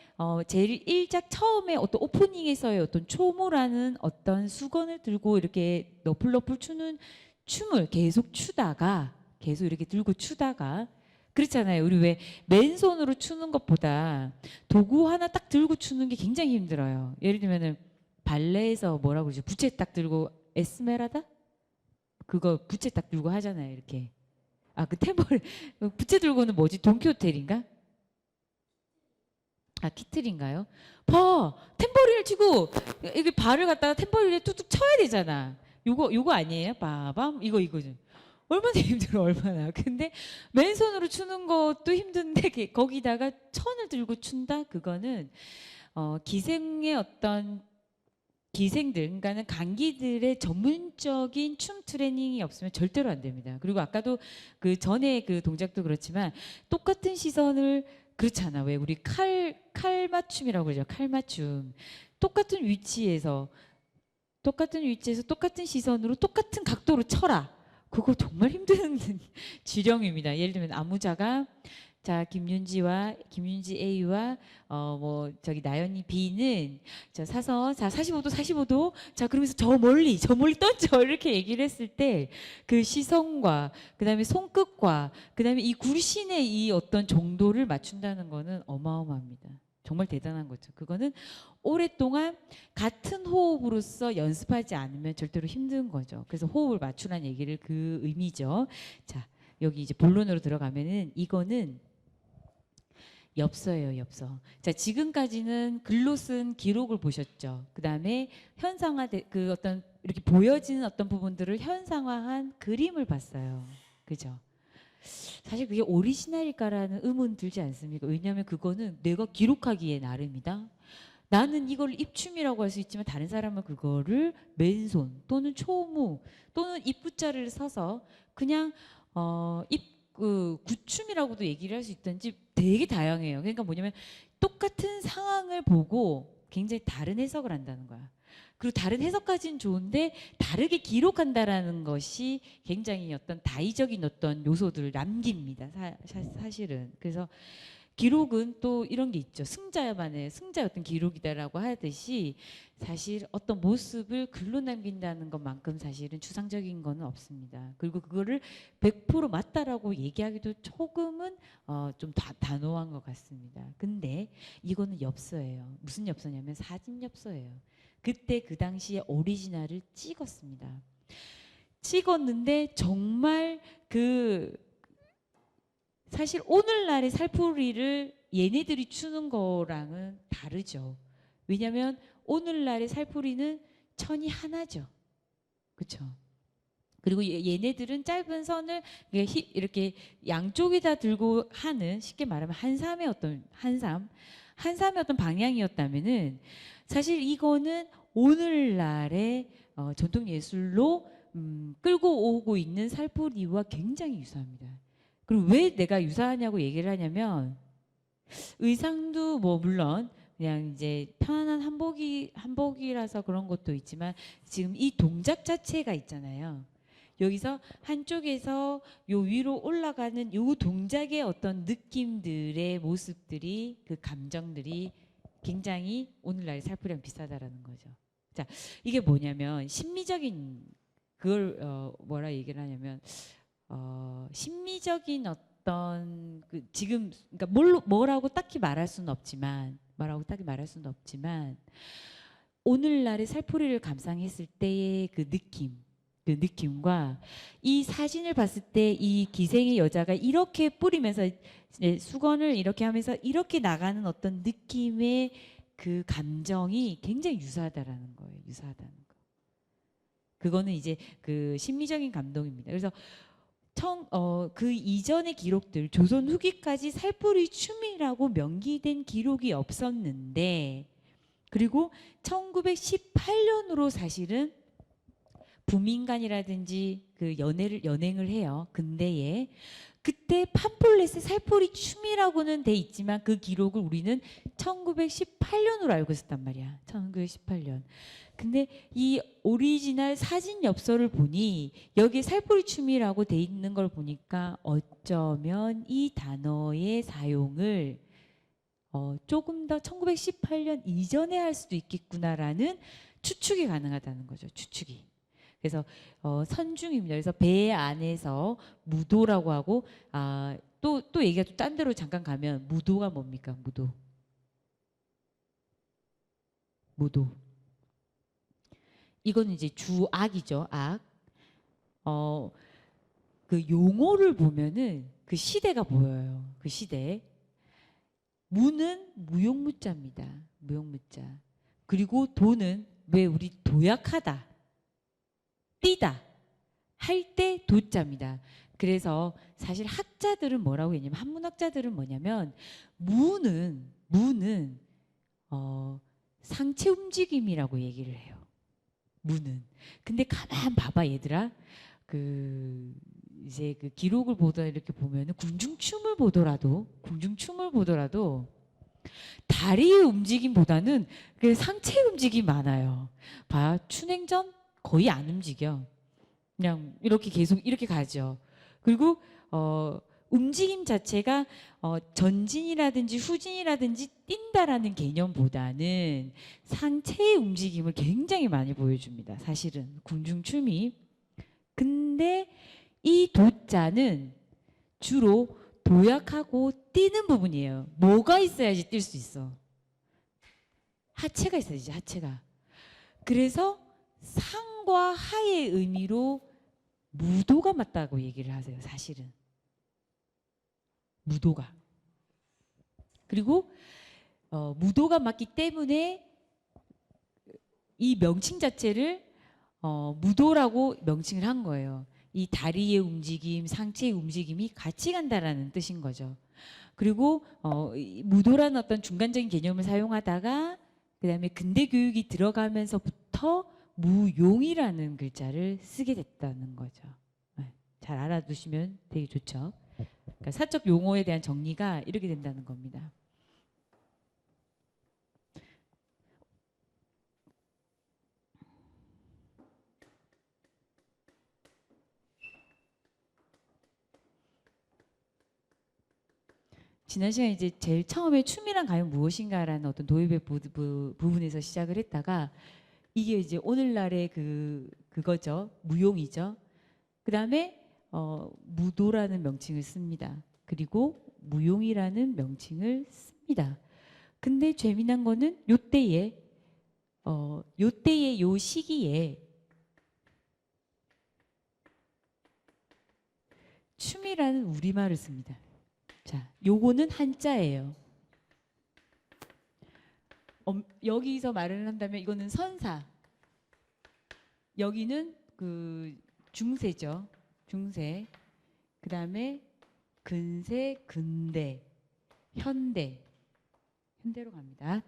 제일 일작 처음에 어떤 오프닝에서의 어떤 초모라는 어떤 수건을 들고 이렇게 너플너플 추는 춤을 계속 이렇게 들고 추다가 그렇잖아요. 우리 왜 맨손으로 추는 것보다 도구 하나 딱 들고 추는 게 굉장히 힘들어요. 예를 들면은 발레에서 뭐라고 그러죠? 부채 딱 들고 에스메라다? 그거 부채 딱 들고 하잖아요. 이렇게. 그 탬버린 부채 들고는 뭐지? 돈키호텔인가? 키틀인가요? 탬버린을 치고 이게 발을 갖다가 탬버린에 뚝뚝 쳐야 되잖아. 요거 아니에요? 빠밤 이거 좀. 얼마나 힘들어 얼마나. 근데 맨손으로 추는 것도 힘든데 거기다가 천을 들고 춘다? 그거는 기생의 어떤 기생들, 그러니까는 강기들의 전문적인 춤 트레이닝이 없으면 절대로 안 됩니다. 그리고 아까도 그 전에 그 동작도 그렇지만 똑같은 시선을 그렇잖아. 왜 우리 칼 맞춤이라고 그러죠. 칼 맞춤. 똑같은 위치에서 똑같은 시선으로 똑같은 각도로 쳐라. 그거 정말 힘든 지령입니다. 예를 들면 안무자가 자 김윤지 A와 뭐 저기 나연이 B는 저 사선 자 45도 자 그러면서 저 멀리 던져 이렇게 얘기를 했을 때 그 시선과 그다음에 손끝과 그다음에 이 굴신의 이 어떤 정도를 맞춘다는 거는 어마어마합니다. 정말 대단한 거죠. 그거는 오랫동안 같은 호흡으로서 연습하지 않으면 절대로 힘든 거죠. 그래서 호흡을 맞추라는 얘기를 그 의미죠. 자, 여기 이제 본론으로 들어가면은 이거는 엽서예요, 엽서. 자, 지금까지는 글로 쓴 기록을 보셨죠. 그다음에 그 어떤 이렇게 보여지는 어떤 부분들을 현상화한 그림을 봤어요. 그죠? 사실 그게 오리지널일까라는 의문 들지 않습니까? 왜냐하면 그거는 내가 기록하기에 나름이다. 나는 이걸 입춤이라고 할 수 있지만 다른 사람은 그거를 맨손 또는 초무 또는 입구자를 서서 그냥 구춤이라고도 얘기를 할 수 있든지 되게 다양해요. 그러니까 뭐냐면 똑같은 상황을 보고 굉장히 다른 해석을 한다는 거야. 그리고 다른 해석까지는 좋은데 다르게 기록한다라는 것이 굉장히 어떤 다의적인 어떤 요소들을 남깁니다. 사실은. 그래서 기록은 또 이런 게 있죠. 승자의 어떤 기록이다라고 하듯이 사실 어떤 모습을 글로 남긴다는 것만큼 사실은 추상적인 거는 없습니다. 그리고 그거를 100% 맞다라고 얘기하기도 조금은 좀 단호한 것 같습니다. 근데 이거는 엽서예요. 무슨 엽서냐면 사진 엽서예요. 그때 그 당시에 오리지널을 찍었는데 정말 사실 오늘날의 살풀이를 얘네들이 추는 거랑은 다르죠. 왜냐하면 오늘날의 살풀이는 천이 하나죠. 그렇죠. 그리고 얘네들은 짧은 선을 이렇게 양쪽에다 들고 하는 쉽게 말하면 한삼의 어떤 방향이었다면은 사실 이거는 오늘날의 전통 예술로 끌고 오고 있는 살풀이와 굉장히 유사합니다. 그리고 왜 내가 유사하냐고 얘기를 하냐면 의상도 뭐 물론 그냥 이제 편안한 한복이라서 그런 것도 있지만 지금 이 동작 자체가 있잖아요. 여기서 한쪽에서 요 위로 올라가는 요 동작의 어떤 느낌들의 모습들이 그 감정들이 굉장히 오늘날 살풀이랑 비슷하다라는 거죠. 자, 이게 뭐냐면 심미적인 그걸 뭐라 얘기를 하냐면 심미적인 어떤 지금 그러니까 뭐라고 딱히 말할 수는 없지만 오늘날의 살풀이를 감상했을 때의 그 느낌과 이 사진을 봤을 때 이 기생의 여자가 이렇게 뿌리면서 수건을 이렇게 하면서 이렇게 나가는 어떤 느낌의 그 감정이 굉장히 유사하다라는 거예요. 유사하다는 거. 그거는 이제 그 심미적인 감동입니다. 그래서 그 이전의 기록들 조선 후기까지 살풀이 춤이라고 명기된 기록이 없었는데 그리고 1918년으로 사실은 부민관이라든지 그 연행을 해요. 근대에 그때 팜플렛에 살풀이 춤이라고는 돼 있지만 그 기록을 우리는 1918년으로 알고 있었단 말이야. 1918년. 근데 이 오리지널 사진 엽서를 보니 여기에 살풀이 춤이라고 돼 있는 걸 보니까 어쩌면 이 단어의 사용을 조금 더 1918년 이전에 할 수도 있겠구나라는 추측이 가능하다는 거죠. 추측이. 그래서 선중입니다. 그래서 배 안에서 무도라고 하고 또 얘기가 또 딴 데로 잠깐 가면 무도가 뭡니까? 무도. 이거는 이제 주악이죠. 악. 그 용어를 보면은 그 시대가 보여요. 그 시대. 무는 무용무자입니다. 무용무자. 그리고 도는 왜 우리 도약하다, 띠다 할 때 도자입니다. 그래서 사실 학자들은 뭐라고 했냐면 한문학자들은 뭐냐면 무는 상체 움직임이라고 얘기를 해요. 무는. 근데 가만 봐봐 얘들아. 이제 그 기록을 보다 이렇게 보면은 궁중춤을 보더라도 다리의 움직임보다는 그 상체 움직임이 많아요. 봐, 춘행전 거의 안 움직여. 그냥 이렇게 계속 이렇게 가죠. 그리고 움직임 자체가 전진이라든지 후진이라든지 뛴다라는 개념보다는 상체의 움직임을 굉장히 많이 보여줍니다. 사실은 궁중춤이. 근데 이 도자는 주로 도약하고 뛰는 부분이에요. 뭐가 있어야지 뛸 수 있어? 하체가 있어야지, 하체가. 그래서 상과 하의 의미로 무도가 맞다고 얘기를 하세요. 사실은 무도가. 그리고 무도가 맞기 때문에 이 명칭 자체를 무도라고 명칭을 한 거예요. 이 다리의 움직임, 상체의 움직임이 같이 간다라는 뜻인 거죠. 그리고 이 무도라는 어떤 중간적인 개념을 사용하다가 그다음에 근대 교육이 들어가면서부터 무용이라는 글자를 쓰게 됐다는 거죠. 네, 잘 알아두시면 되게 좋죠. 그러니까 사적 용어에 대한 정리가 이렇게 된다는 겁니다. 지난 시간에 이제 제일 처음에 춤이란 과연 무엇인가라는 어떤 도입의 부분에서 시작을 했다가 이게 이제 오늘날의 그거죠. 무용이죠. 그 다음에 무도라는 명칭을 씁니다. 그리고 무용이라는 명칭을 씁니다. 근데 재미난 거는 요때에 요 시기에 춤이라는 우리말을 씁니다. 자, 요거는 한자예요. 여기서 말을 한다면 이거는 선사. 여기는 그 중세죠. 중세. 그 다음에 근세, 근대, 현대. 현대로 갑니다.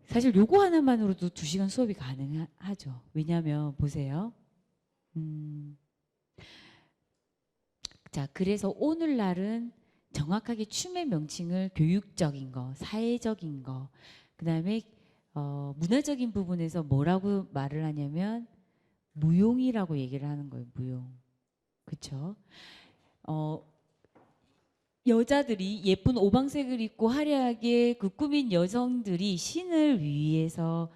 사실 요거 하나만으로도 2시간 수업이 가능하죠. 왜냐하면 보세요. 자, 그래서 오늘날은 정확하게 춤의 명칭을 교육적인 거, 사회적인 거, 그 다음에 문화적인 부분에서 뭐라고 말을 하냐면 무용이라고 얘기를 하는 거예요. 무용. 그렇죠? 여자들이 예쁜 오방색을 입고 화려하게 그 꾸민 여성들이 신을 위해서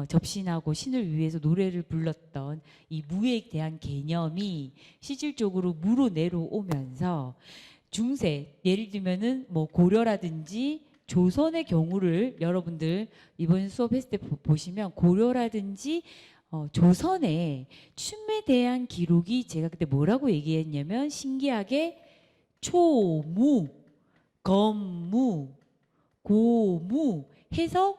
접신하고 신을 위해서 노래를 불렀던 이 무에 대한 개념이 실질적으로 무로 내려오면서 중세, 예를 들면은 뭐 고려라든지 조선의 경우를 여러분들 이번 수업했을 때 보시면 고려라든지 조선의 춤에 대한 기록이 제가 그때 뭐라고 얘기했냐면 신기하게 초무, 건무, 고무 해서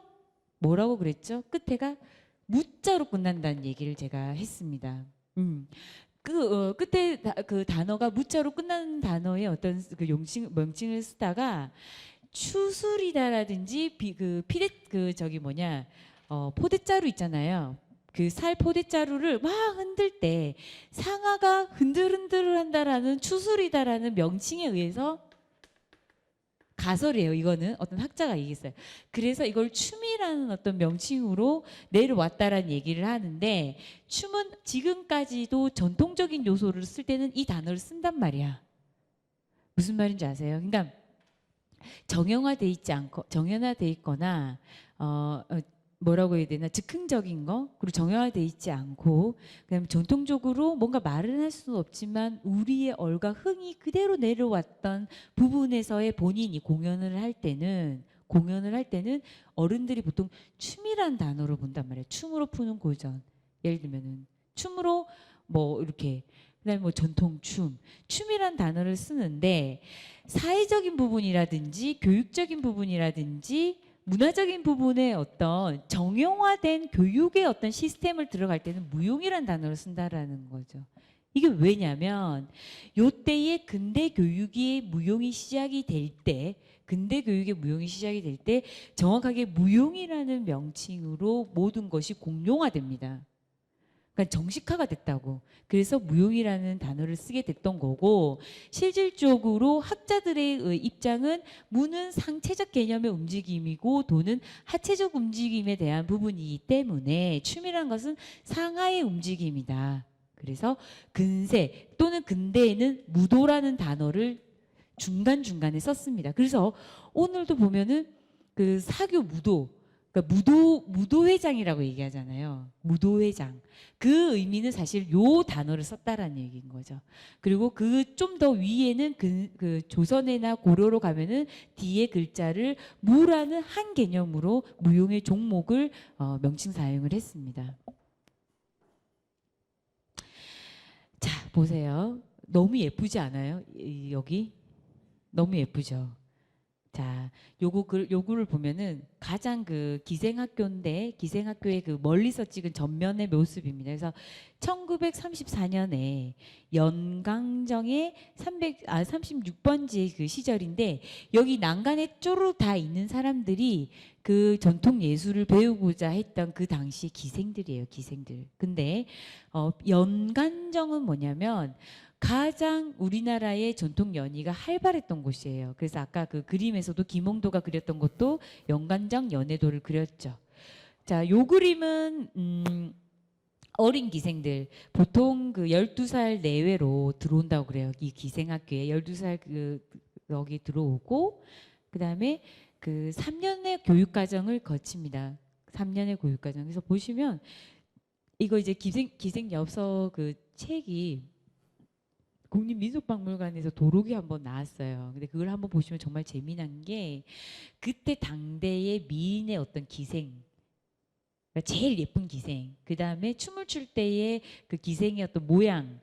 뭐라고 그랬죠? 끝에가 무자로 끝난다는 얘기를 제가 했습니다. 끝에 그 단어가 무자로 끝나는 단어의 어떤 그 명칭을 쓰다가 추술이다라든지 포대자루 있잖아요. 그 살 포대자루를 막 흔들 때 상아가 흔들흔들을 한다라는 추술이다라는 명칭에 의해서 가설이에요. 이거는 어떤 학자가 얘기했어요. 그래서 이걸 춤이라는 어떤 명칭으로 내려왔다라는 얘기를 하는데 춤은 지금까지도 전통적인 요소를 쓸 때는 이 단어를 쓴단 말이야. 무슨 말인지 아세요? 그러니까 정형화돼 있거나 뭐라고 해야 되나 즉흥적인 거 그리고 정형화돼 있지 않고 그다음에 전통적으로 뭔가 말은 할 수는 없지만 우리의 얼과 흥이 그대로 내려왔던 부분에서의 본인이 공연을 할 때는 어른들이 보통 춤이란 단어로 본단 말이에요. 춤으로 푸는 고전. 예를 들면은 춤으로 뭐 이렇게 그다음에 뭐 전통춤, 춤이란 단어를 쓰는데 사회적인 부분이라든지 교육적인 부분이라든지 문화적인 부분에 어떤 정형화된 교육의 어떤 시스템을 들어갈 때는 무용이란 단어를 쓴다라는 거죠. 이게 왜냐면 요때의 근대 교육의 무용이 시작이 될 때 정확하게 무용이라는 명칭으로 모든 것이 공용화됩니다. 그러니까 정식화가 됐다고. 그래서 무용이라는 단어를 쓰게 됐던 거고, 실질적으로 학자들의 입장은 무는 상체적 개념의 움직임이고 도는 하체적 움직임에 대한 부분이기 때문에 춤이라는 것은 상하의 움직임이다. 그래서 근세 또는 근대에는 무도라는 단어를 중간중간에 썼습니다. 그래서 오늘도 보면은 그 사교 무도, 그러니까 무도회장이라고 얘기하잖아요. 무도회장. 그 의미는 사실 요 단어를 썼다라는 얘기인 거죠. 그리고 그 좀 더 위에는 그 조선에나 고려로 가면은 뒤에 글자를 무라는 한 개념으로 무용의 종목을 명칭 사용을 했습니다. 자, 보세요. 너무 예쁘지 않아요? 여기? 너무 예쁘죠? 자, 요거를 보면은 가장 그 기생학교인데 기생학교의 그 멀리서 찍은 전면의 모습입니다. 그래서 1934년에 연강정의 36번지 그 시절인데 여기 난간에 쪼르 다 있는 사람들이 그 전통 예술을 배우고자 했던 그 당시 기생들이에요, 기생들. 근데 연간정은 뭐냐면 가장 우리나라의 전통 연희가 활발했던 곳이에요. 그래서 아까 그 그림에서도 김홍도가 그렸던 것도 연간정 연해도를 그렸죠. 자, 요 그림은 어린 기생들 보통 그 12살 내외로 들어온다고 그래요. 이 기생학교에 12살 여기 들어오고 그다음에 그 3년의 교육 과정을 거칩니다. 3년의 교육 과정. 그래서 보시면 이거 이제 기생 엽서 그 책이 국립민속박물관에서 도록이 한번 나왔어요. 근데 그걸 한번 보시면 정말 재미난 게 그때 당대의 미인의 어떤 기생, 그러니까 제일 예쁜 기생, 그 다음에 춤을 출 때의 그 기생의 어떤 모양,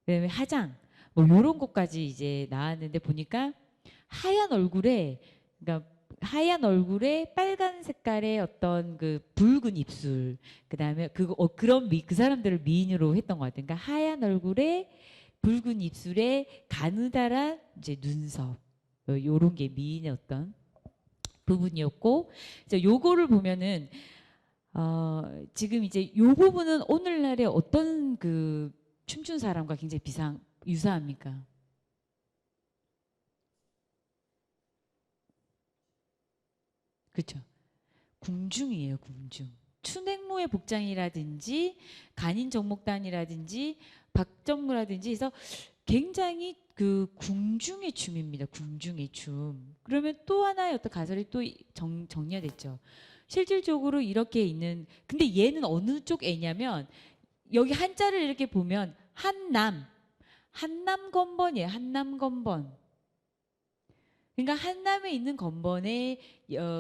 그다음에 화장, 뭐 이런 것까지 이제 나왔는데 보니까 하얀 얼굴에, 그러니까 하얀 얼굴에 빨간 색깔의 어떤 그 붉은 입술, 그 다음에 그 사람들을 미인으로 했던 것 같아요. 그러니까 하얀 얼굴에 붉은 입술에 가느다란 이제 눈썹 요런 게 미인의 어떤 부분이었고 이제 요거를 보면은 지금 이제 요 부분은 오늘날의 어떤 그 춤춘 사람과 굉장히 유사합니까? 그렇죠. 궁중이에요, 궁중. 춘행무의 복장이라든지 간인 정목단이라든지 박정무라든지 해서 굉장히 그 궁중의 춤입니다. 궁중의 춤. 그러면 또 하나의 어떤 가설이 또 정리가 됐죠. 실질적으로 이렇게 있는 근데 얘는 어느 쪽 애냐면 여기 한자를 이렇게 보면 한남 건번이에요. 한남건번. 그러니까 한남에 있는 건번의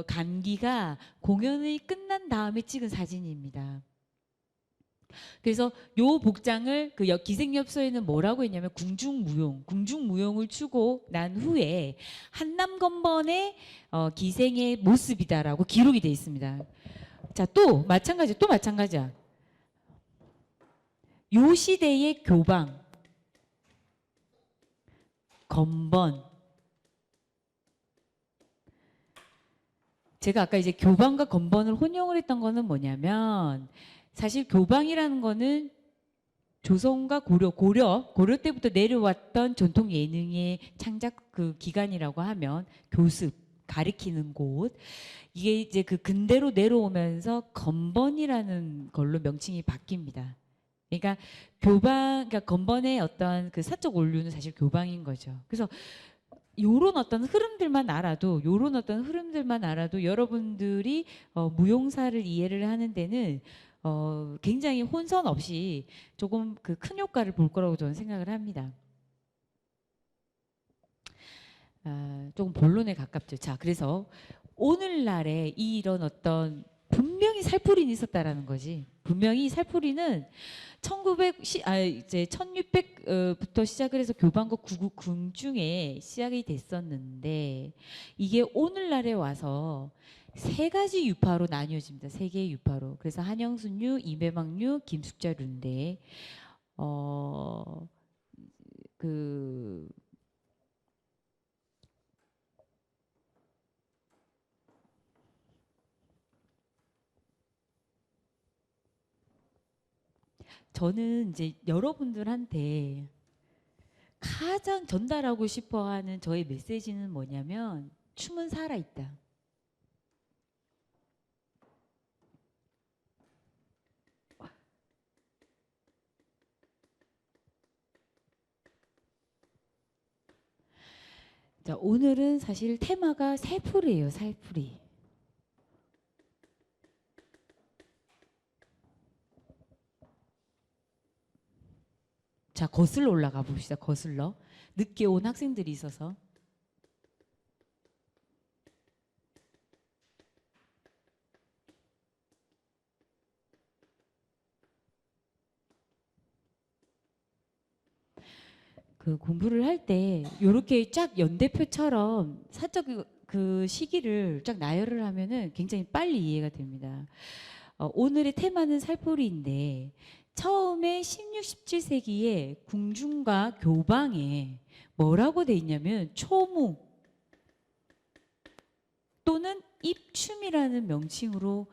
간기가 공연이 끝난 다음에 찍은 사진입니다. 그래서 요 복장을 그 기생엽서에는 뭐라고 했냐면 궁중무용을 추고 난 후에 한남건번의 기생의 모습이다라고 기록이 돼 있습니다. 자, 또 마찬가지야. 요 시대의 교방, 건번. 제가 아까 이제 교방과 건번을 혼용을 했던 거는 뭐냐면 사실 교방이라는 거는 조선과 고려 때부터 내려왔던 전통 예능의 창작 그 기간이라고 하면 교습 가리키는 곳 이게 이제 그 근대로 내려오면서 건번이라는 걸로 명칭이 바뀝니다. 그러니까 그러니까 건번의 어떤 그 사적 원류는 사실 교방인 거죠. 그래서 요런 어떤 흐름들만 알아도 여러분들이 무용사를 이해를 하는 데는 굉장히 혼선 없이 조금 그 큰 효과를 볼 거라고 저는 생각을 합니다. 조금 본론에 가깝죠. 자, 그래서 오늘날에 이런 어떤 분명히 살풀이는 있었다라는 거지. 분명히 살풀이는 이제 1600부터 시작을 해서 교방과 궁중에 시작이 됐었는데 이게 오늘날에 와서 세 가지 유파로 나뉘어집니다. 세 개의 유파로. 그래서 한영순류, 이매망류, 김숙자류인데 그 저는 이제 여러분들한테 가장 전달하고 싶어하는 저의 메시지는 뭐냐면 춤은 살아있다. 자, 오늘은 사실 테마가 살풀이에요. 살풀이. 자, 거슬러 올라가 봅시다. 거슬러. 늦게 온 학생들이 있어서. 그 공부를 할 때 이렇게 쫙 연대표처럼 사적 그 시기를 쫙 나열을 하면은 굉장히 빨리 이해가 됩니다. 오늘의 테마는 살풀이인데 처음에 16, 17세기에 궁중과 교방에 뭐라고 돼 있냐면 초무 또는 입춤이라는 명칭으로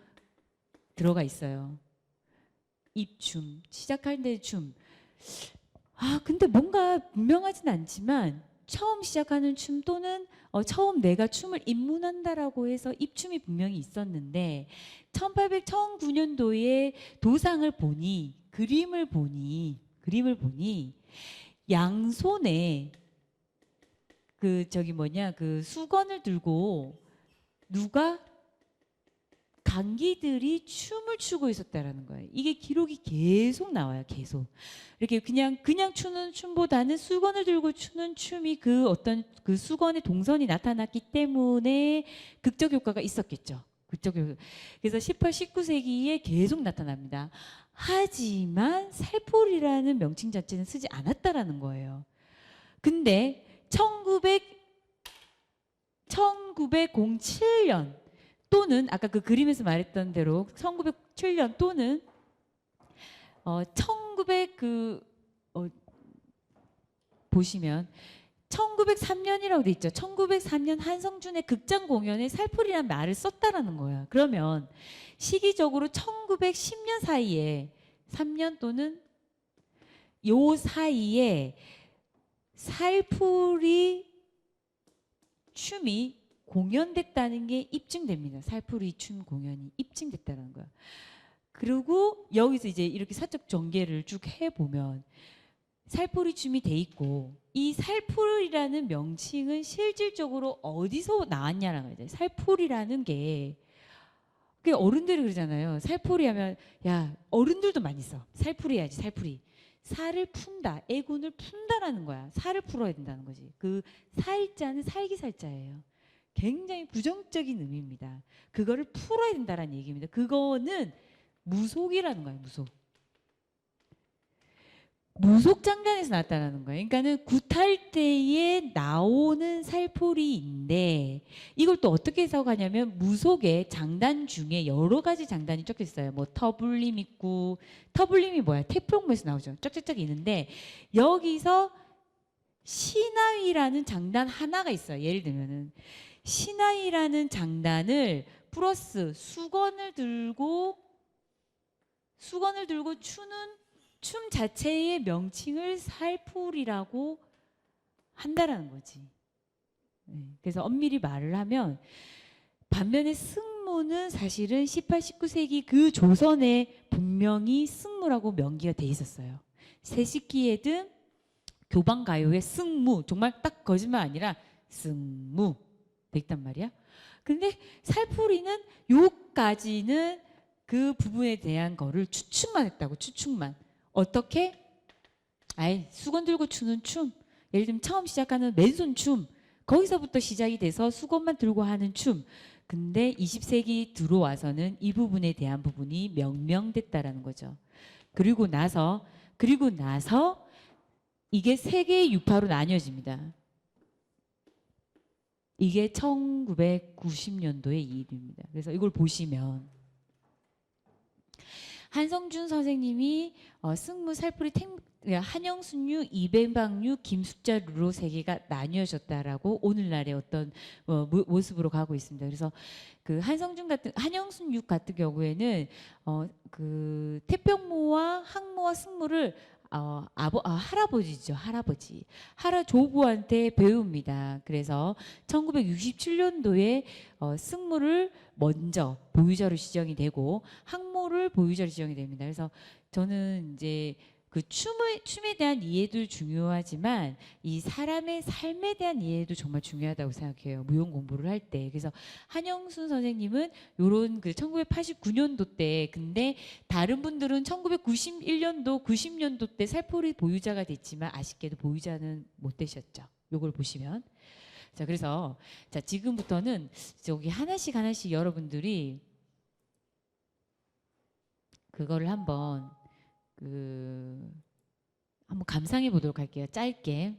들어가 있어요. 입춤, 시작할 때 춤. 근데 뭔가 분명하진 않지만 처음 시작하는 춤 또는 처음 내가 춤을 입문한다라고 해서 입춤이 분명히 있었는데 1809년도에 도상을 보니 그림을 보니 양손에 그 수건을 들고 누가 강기들이 춤을 추고 있었다라는 거예요. 이게 기록이 계속 나와요. 계속. 이렇게 그냥 추는 춤보다는 수건을 들고 추는 춤이 그 어떤 그 수건의 동선이 나타났기 때문에 극적 효과가 있었겠죠. 극적 효과. 그래서 18, 19세기에 계속 나타납니다. 하지만 살풀이라는 명칭 자체는 쓰지 않았다라는 거예요. 근데 1907년 또는 아까 그 그림에서 말했던 대로 1907년 또는 1903년이라고 돼 있죠. 1903년 한성준의 극장 공연에 살풀이라는 말을 썼다라는 거야. 그러면 시기적으로 1910년 사이에 3년 또는 요 사이에 살풀이 춤이 공연됐다는 게 입증됩니다. 살풀이 춤 공연이 입증됐다는 거야. 그리고 여기서 이제 이렇게 사적 전개를 쭉 해보면 살풀이 춤이 돼 있고 이 살풀이라는 명칭은 실질적으로 어디서 나왔냐라는 거죠. 살풀이라는 게 어른들이 그러잖아요. 살풀이 하면 야 어른들도 많이 써. 살풀이 해야지 살풀이. 살을 푼다. 애군을 푼다라는 거야. 살을 풀어야 된다는 거지. 그 살자는 살기살자예요. 굉장히 부정적인 의미입니다. 그거를 풀어야 된다는 얘기입니다. 그거는 무속이라는 거예요. 무속 장단에서 나왔다는 거예요. 그러니까는 굿할 때에 나오는 살풀이인데 이걸 또 어떻게 해석하냐면 무속의 장단 중에 여러 가지 장단이 적혀 있어요. 뭐 터불림 있고 터불림이 뭐야? 태평무에서 나오죠. 쩍쩍쩍 있는데 여기서 신하위라는 장단 하나가 있어요. 예를 들면은 신하위라는 장단을 플러스 수건을 들고 추는 춤 자체의 명칭을 살풀이라고 한다라는 거지. 그래서 엄밀히 말을 하면 반면에 승무는 사실은 18, 19세기 그 조선에 분명히 승무라고 명기가 돼 있었어요. 세식기에든 교방가요의 승무 정말 딱 거짓말 아니라 승무 돼 있단 말이야. 근데 살풀이는 요까지는 그 부분에 대한 거를 추측만 했다고. 추측만. 어떻게? 수건 들고 추는 춤. 예를 들면 처음 시작하는 맨손 춤. 거기서부터 시작이 돼서 수건만 들고 하는 춤. 근데 20세기 들어와서는 이 부분에 대한 부분이 명명됐다라는 거죠. 그리고 나서 이게 세 개의 유파로 나뉘어집니다. 이게 1990년도의 일입니다. 그래서 이걸 보시면 한성준 선생님이 승무 살풀이 한영순류, 이배방류, 김숙자류로 세 개가 나뉘어졌다라고 오늘날의 어떤 모습으로 가고 있습니다. 그래서 그 한영순육 같은 경우에는 그 태평모와 항모와 승모를 할아버지죠. 조부한테 배웁니다. 그래서 1967년도에 승모를 먼저 보유자로 지정이 되고 항모를 보유자로 지정이 됩니다. 그래서 저는 이제 그 춤에 대한 이해도 중요하지만 이 사람의 삶에 대한 이해도 정말 중요하다고 생각해요. 무용 공부를 할 때. 그래서 한영순 선생님은 요런 그 1989년도 때, 근데 다른 분들은 1991년도, 90년도 때 살포리 보유자가 됐지만 아쉽게도 보유자는 못 되셨죠. 요걸 보시면. 자, 그래서 자, 지금부터는 저기 하나씩 여러분들이 그거를 한번 한번 감상해 보도록 할게요. 짧게.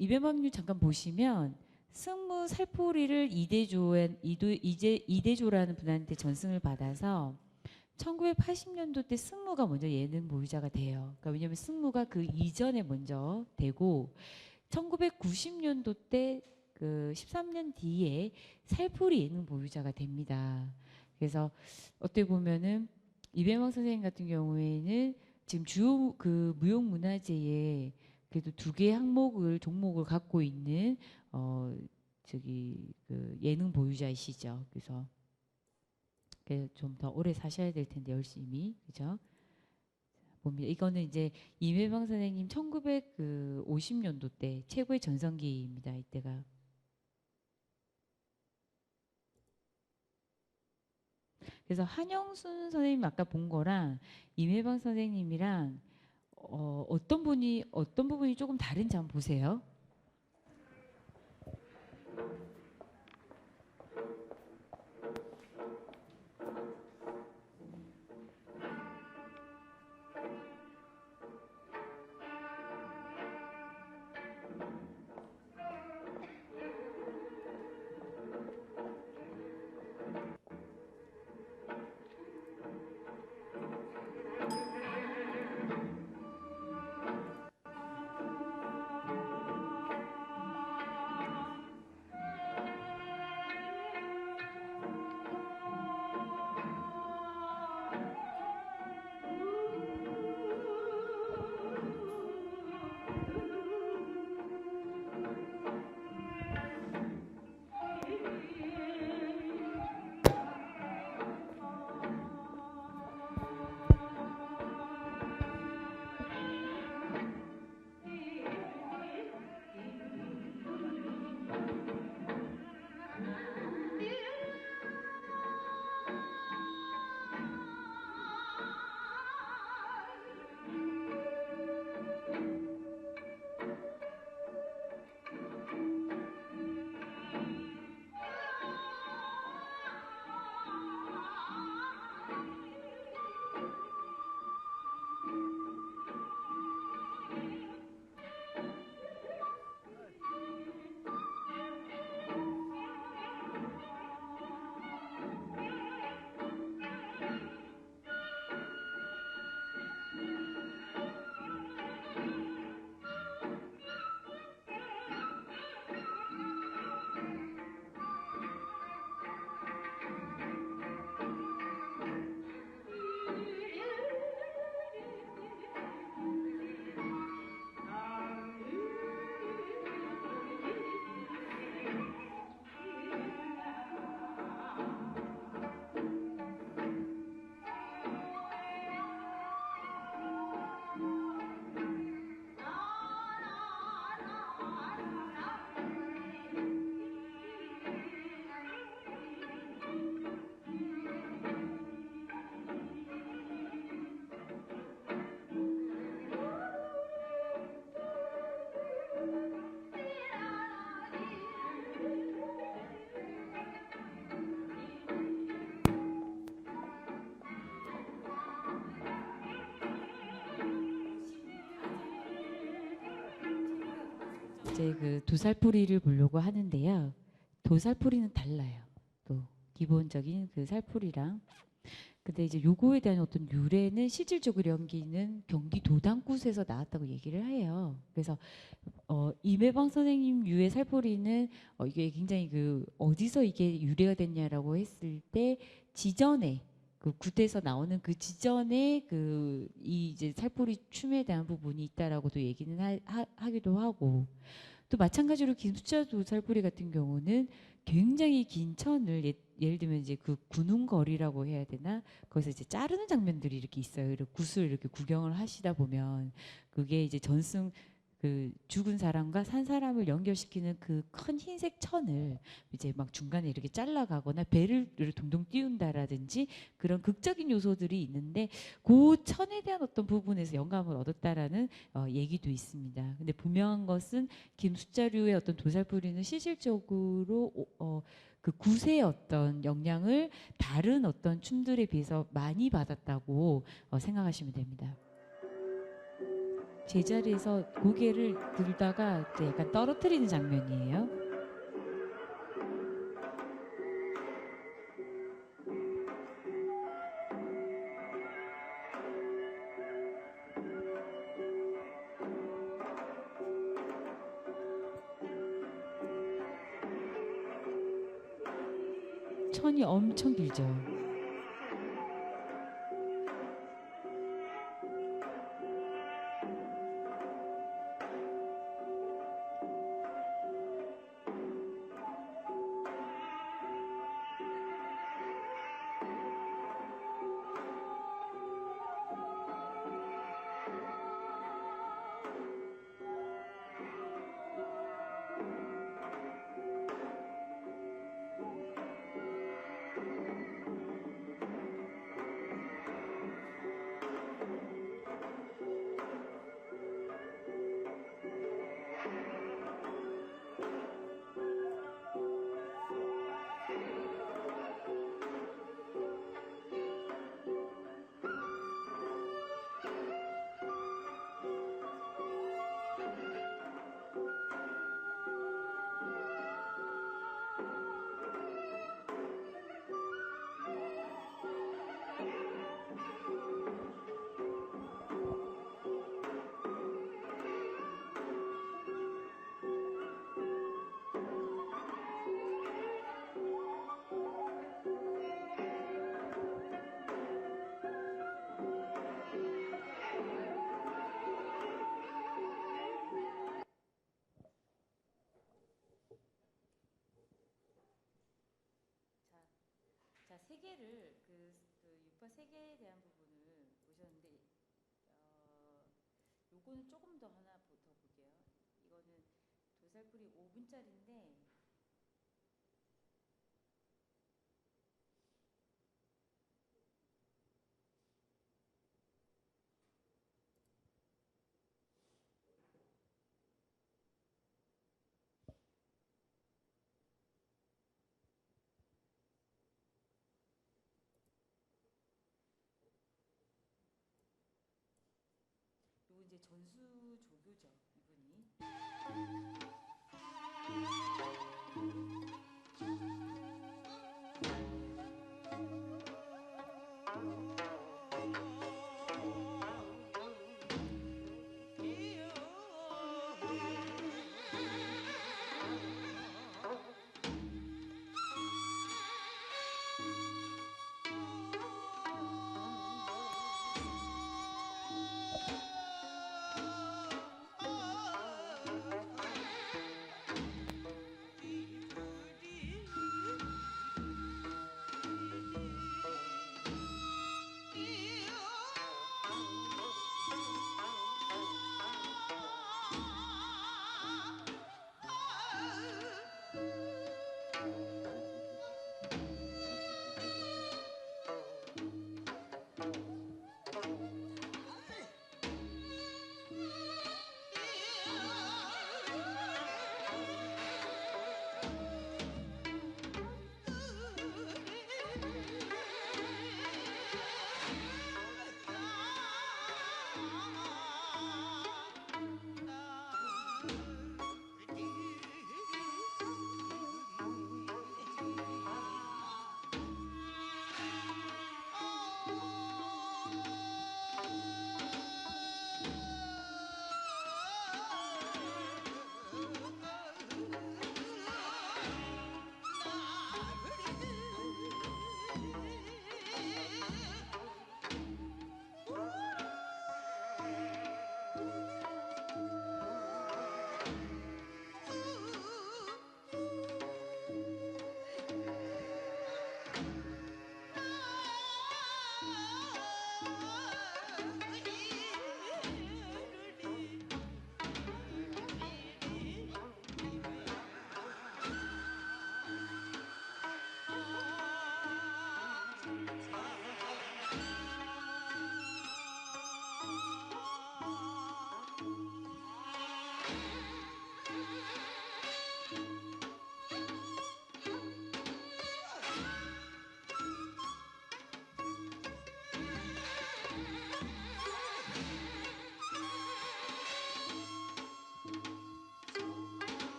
이배방류 잠깐 보시면 승무 살포리를 이대조라는 분한테 전승을 받아서 1980년도 때 승무가 먼저 예능 보유자가 돼요. 그러니까 왜냐하면 승무가 그 이전에 먼저 되고 1990년도 때 그 13년 뒤에 살포리 예능 보유자가 됩니다. 그래서 어떻게 보면은 이배망 선생님 같은 경우에는 지금 주요 그 무용문화재에 그래도 두 개의 종목을 갖고 있는 그 예능 보유자이시죠. 그래서 좀 더 오래 사셔야 될 텐데 열심히 그죠? 봅니다. 이거는 이제 이회방 선생님 1950년도 때 최고의 전성기입니다. 이때가. 그래서 한영순 선생님 아까 본 거랑 임혜방 선생님이랑 어떤 부분이 조금 다른지 한번 보세요. 이제 그 도살풀이를 보려고 하는데요. 도살풀이는 달라요. 또 기본적인 그 살풀이랑. 근데 이제 요거에 대한 어떤 유래는 실질적으로 연기는 경기도 당굿에서 나왔다고 얘기를 해요. 그래서 임혜방 선생님 유의 살풀이는 이게 굉장히 그 어디서 이게 유래가 됐냐라고 했을 때 지전에 그 굿에서 나오는 그 지전에 그 이 이제 살풀이 춤에 대한 부분이 있다라고도 얘기는 하기도 하고 또 마찬가지로 김수자 도살풀이 같은 경우는 굉장히 긴 천을 예를 들면 이제 그 구눈거리라고 해야 되나 거기서 이제 자르는 장면들이 이렇게 있어요. 이렇게 굿을 이렇게 구경을 하시다 보면 그게 이제 전승 그 죽은 사람과 산 사람을 연결시키는 그 큰 흰색 천을 이제 막 중간에 이렇게 잘라가거나 배를 동동 띄운다라든지 그런 극적인 요소들이 있는데 그 천에 대한 어떤 부분에서 영감을 얻었다라는 얘기도 있습니다. 근데 분명한 것은 김수자류의 어떤 도살풀이는 실질적으로 그 굿의 어떤 영향을 다른 어떤 춤들에 비해서 많이 받았다고 생각하시면 됩니다. 제자리에서 고개를 들다가 약간 떨어뜨리는 장면이에요. 천이 엄청 길죠. 자, 세 개를 그 육파 세 개에 대한 부분을 보셨는데 요거는 조금 더 하나 더 볼게요. 이거는 도살풀이 5분짜리인데 요거 이제 전수 조교죠, 이분이.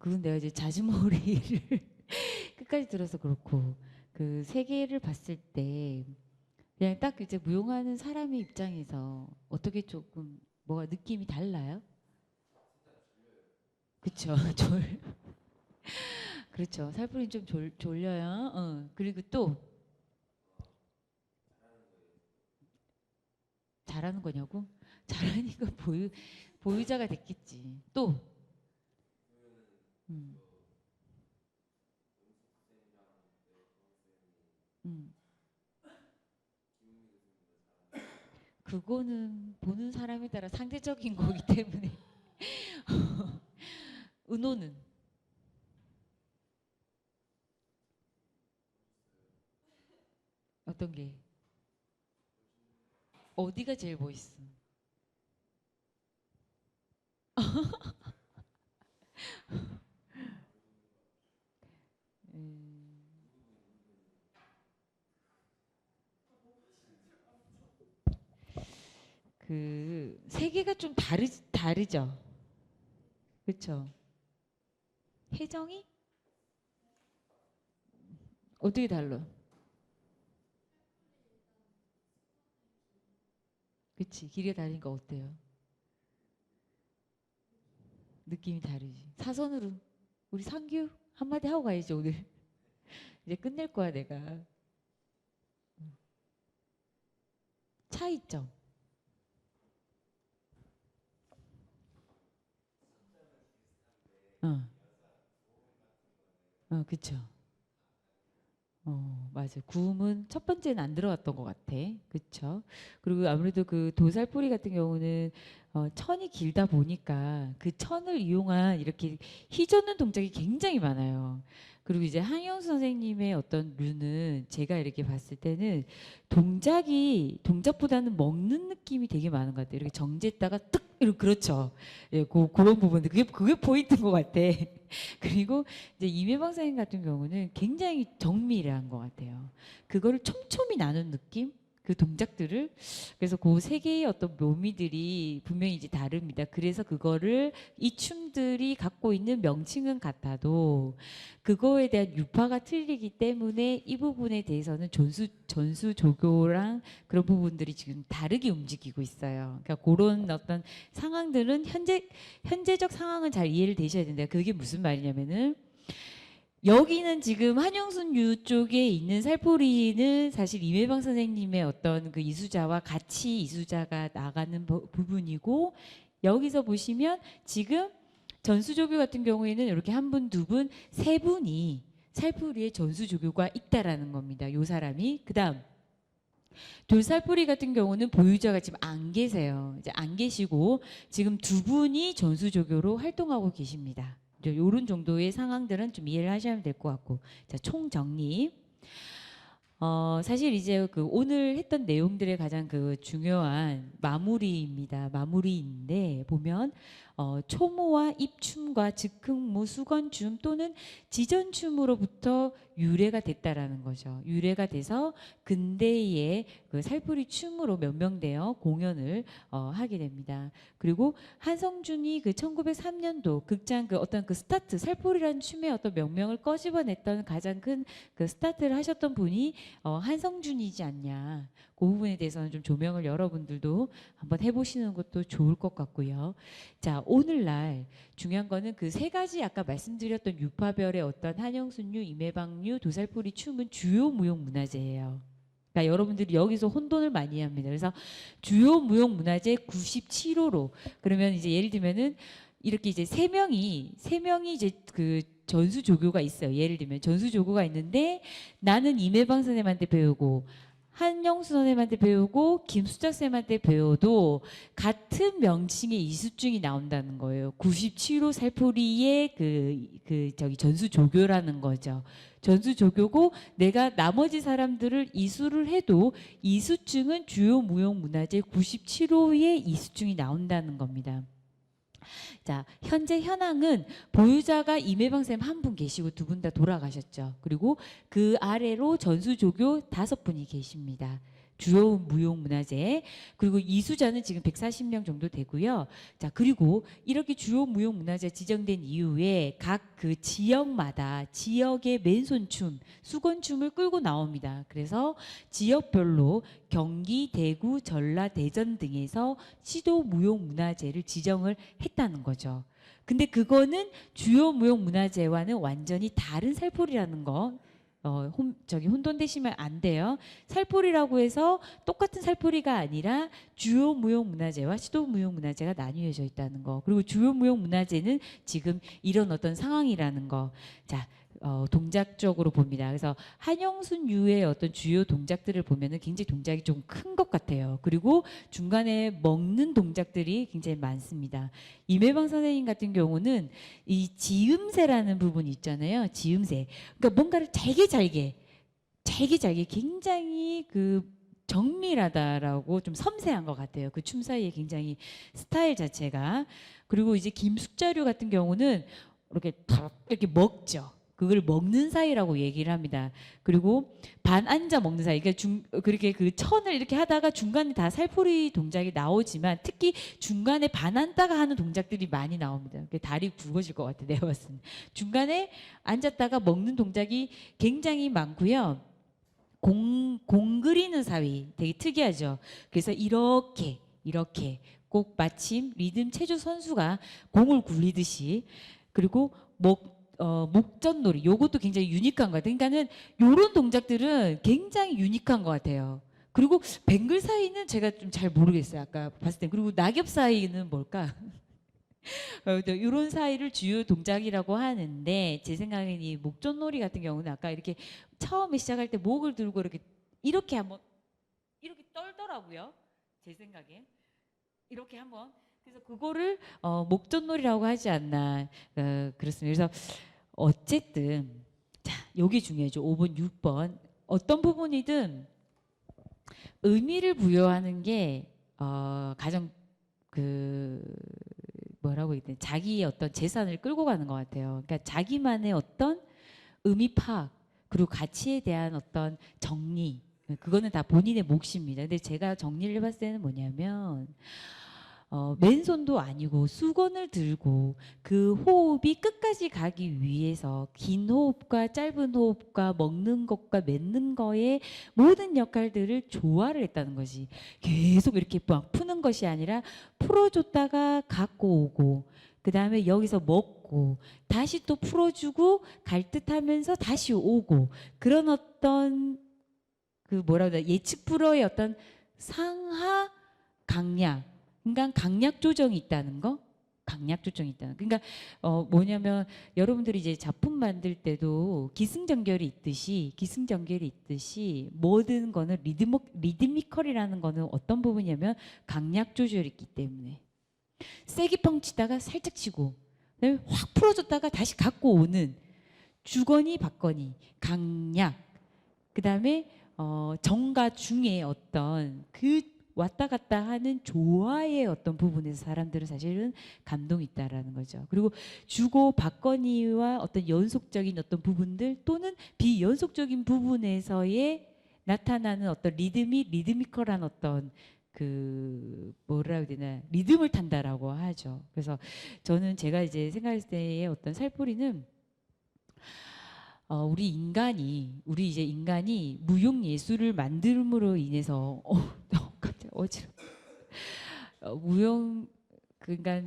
그건 내가 이제 자주머리를 끝까지 들어서 그렇고 그 세 개를 봤을 때 그냥 딱 이제 무용하는 사람의 입장에서 어떻게 조금 뭐가 느낌이 달라요? 그쵸? 그렇죠. 살풀이 좀 졸려요. 그리고 또 잘하는 거냐고? 잘하니까 보유자가 됐겠지. 또 음, 음. 그거는 보는 사람에 따라 상대적인 거기 때문에 은호는 어떤 게 어디가 제일 멋있어? 음, 그 세계가 좀 다르죠. 그렇죠. 혜정이 어떻게 달라? 그치. 길이가 다르니까 어때요? 느낌이 다르지. 사선으로 우리 상규 한마디 하고 가야지 오늘. 이제 끝낼 거야 내가. 차이점. 어, 그쵸. 맞아. 구음은 첫 번째는 안 들어갔던 것 같아. 그쵸? 그리고 아무래도 그 도살포리 같은 경우는 천이 길다 보니까 그 천을 이용한 이렇게 휘젓는 동작이 굉장히 많아요. 그리고 이제 한영 선생님의 어떤 류는 제가 이렇게 봤을 때는 동작보다는 먹는 느낌이 되게 많은 것 같아요. 이렇게 정지했다가 뜩 이렇게 그렇죠. 예, 그런 부분들 그게 포인트인 것 같아. 그리고 이제 임혜방 선생님 같은 경우는 굉장히 정밀한 것 같아요. 그거를 촘촘히 나눈 느낌? 그 동작들을 그래서 그 세 개의 어떤 묘미들이 분명히 이제 다릅니다. 그래서 그거를 이 춤들이 갖고 있는 명칭은 같아도 그거에 대한 유파가 틀리기 때문에 이 부분에 대해서는 전수조교랑 그런 부분들이 지금 다르게 움직이고 있어요. 그러니까 그런 어떤 상황들은 현재적 상황은 잘 이해를 되셔야 된다. 그게 무슨 말이냐면은 여기는 지금 한영순 유 쪽에 있는 살포리는 사실 임혜방 선생님의 어떤 그 이수자와 같이 이수자가 나가는 부분이고 여기서 보시면 지금 전수조교 같은 경우에는 이렇게 한 분, 두 분, 세 분이 살포리에 전수조교가 있다라는 겁니다. 요 사람이. 그다음 돌살포리 같은 경우는 보유자가 지금 안 계세요. 이제 안 계시고 지금 두 분이 전수조교로 활동하고 계십니다. 이런 정도의 상황들은 좀 이해를 하셔야 될 것 같고, 자, 총정리. 사실 이제 그 오늘 했던 내용들의 가장 그 중요한 마무리입니다. 마무리인데 보면 초모와 입춤과 즉흥무, 수건춤 또는 지전춤으로부터 유래가 됐다라는 거죠. 유래가 돼서 근대의 그 살풀이 춤으로 변명되어 공연을 하게 됩니다. 그리고 한성준이 그 1903년도 극장 그 어떤 그 스타트 살풀이라는 춤의 어떤 명명을 꺼집어냈던 가장 큰 그 스타트를 하셨던 분이 한성준이지 않냐. 그 부분에 대해서는 좀 조명을 여러분들도 한번 해보시는 것도 좋을 것 같고요. 자, 오늘날 중요한 거는 그 세 가지 아까 말씀드렸던 유파별의 어떤 한영순유, 임혜방유, 도살풀이 춤은 주요 무용 문화재예요. 그러니까 여러분들이 여기서 혼돈을 많이 합니다. 그래서 주요 무용 문화재 97호로 그러면 이제 예를 들면은 이렇게 이제 세 명이 이제 그 전수 조교가 있어요. 예를 들면 전수 조교가 있는데 나는 임혜방 선생님한테 배우고 한영수 선생님한테 배우고 김수작 선생님한테 배워도 같은 명칭의 이수증이 나온다는 거예요. 97호 살포리의 저기 전수조교라는 거죠. 전수조교고 내가 나머지 사람들을 이수를 해도 이수증은 주요 무용 문화재 97호의 이수증이 나온다는 겁니다. 자, 현재 현황은 보유자가 임혜방 쌤 한 분 계시고 두 분 다 돌아가셨죠. 그리고 그 아래로 전수조교 5분이 계십니다. 주요 무형문화재. 그리고 이수자는 지금 140명 정도 되고요. 자, 그리고 이렇게 주요 무형문화재 지정된 이후에 각 그 지역마다 지역의 맨손춤, 수건춤을 끌고 나옵니다. 그래서 지역별로 경기, 대구, 전라, 대전 등에서 시도 무형문화재를 지정을 했다는 거죠. 근데 그거는 주요 무형문화재와는 완전히 다른 살포리라는 거. 저기 혼돈되시면 안 돼요. 살포리라고 해서 똑같은 살포리가 아니라 주요 무형문화재와 시도 무형문화재가 나뉘어져 있다는 거. 그리고 주요 무형문화재는 지금 이런 어떤 상황이라는 거. 자, 동작적으로 봅니다. 그래서 한영순 유의 어떤 주요 동작들을 보면은 굉장히 동작이 좀 큰 것 같아요. 그리고 중간에 먹는 동작들이 굉장히 많습니다. 임혜방 선생님 같은 경우는 이 지음새라는 부분이 있잖아요. 지음새. 그러니까 뭔가를 잘게 굉장히 그 정밀하다라고 좀 섬세한 것 같아요. 그 춤 사이에 굉장히 스타일 자체가. 그리고 이제 김숙자류 같은 경우는 이렇게 먹죠. 그걸 먹는 사이라고 얘기를 합니다. 그리고 반 앉아 먹는 사이. 그러니까 그렇게 그 천을 이렇게 하다가 중간에 다 살포리 동작이 나오지만 특히 중간에 반 앉다가 하는 동작들이 많이 나옵니다. 다리 굵어질 것 같아, 내가 봤을 때. 중간에 앉았다가 먹는 동작이 굉장히 많고요. 공 그리는 사위 되게 특이하죠. 그래서 이렇게 꼭 마침 리듬 체조 선수가 공을 굴리듯이. 그리고 목전놀이 요것도 굉장히 유니크한 것 같아요. 그러니까는 요런 동작들은 굉장히 유니크한 것 같아요. 그리고 뱅글 사이는 제가 좀 잘 모르겠어요. 아까 봤을 때. 그리고 낙엽 사이는 뭘까? 이런 사이를 주요 동작이라고 하는데 제 생각엔 이 목전놀이 같은 경우는 아까 이렇게 처음에 시작할 때 목을 들고 이렇게 한번 이렇게 떨더라고요. 제 생각에 이렇게 한번. 그래서 그거를 목전놀이라고 하지 않나. 그렇습니다. 그래서 어쨌든 자, 여기 중요하죠. 5번, 6번 어떤 부분이든 의미를 부여하는 게 가장 그 뭐라고 해야 되나, 자기의 어떤 재산을 끌고 가는 것 같아요. 그러니까 자기만의 어떤 의미 파악 그리고 가치에 대한 어떤 정리, 그거는 다 본인의 몫입니다. 근데 제가 정리를 해봤을 때는 뭐냐면 맨손도 아니고 수건을 들고 그 호흡이 끝까지 가기 위해서 긴 호흡과 짧은 호흡과 먹는 것과 맺는 거의 모든 역할들을 조화를 했다는 것이, 계속 이렇게 막 푸는 것이 아니라 풀어줬다가 갖고 오고 그 다음에 여기서 먹고 다시 또 풀어주고 갈 듯하면서 다시 오고, 그런 어떤 그 뭐라 그러나 예측 불허의 어떤 상하 강약, 그러니까 강약 조정이 있다는 거. 강약 조정이 있다는. 그러니까 뭐냐면 여러분들이 이제 작품 만들 때도 기승전결이 있듯이 모든 거는 리드미컬이라는 거는 어떤 부분이냐면 강약 조절이 있기 때문에 세게 펑치다가 살짝 치고 그다음에 확 풀어줬다가 다시 갖고 오는 주거니 받거니 강약, 그다음에 정과 중의 어떤 그 왔다 갔다 하는 조화의 어떤 부분에서 사람들은 사실은 감동이 있다라는 거죠. 그리고 주고 받거니와 어떤 연속적인 어떤 부분들 또는 비연속적인 부분에서의 나타나는 어떤 리드미컬한 어떤 그 뭐라 해야 되나, 리듬을 탄다라고 하죠. 그래서 저는 제가 이제 생각했을 때의 어떤 살포리는 우리 이제 인간이 무용 예술을 만듦으로 인해서 갑자기 어지러워. 그러니까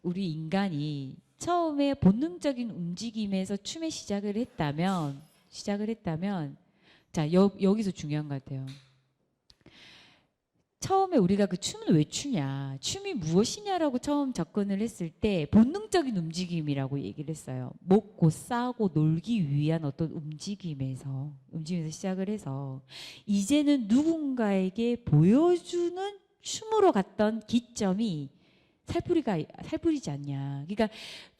우리 인간이 처음에 본능적인 움직임에서 춤의 시작을 했다면 자, 여기서 중요한 것 같아요. 처음에 우리가 그 춤을 왜 추냐, 춤이 무엇이냐라고 처음 접근을 했을 때 본능적인 움직임이라고 얘기를 했어요. 먹고 싸고 놀기 위한 어떤 움직임에서 시작을 해서 이제는 누군가에게 보여주는 춤으로 갔던 기점이 살풀이지 않냐. 그러니까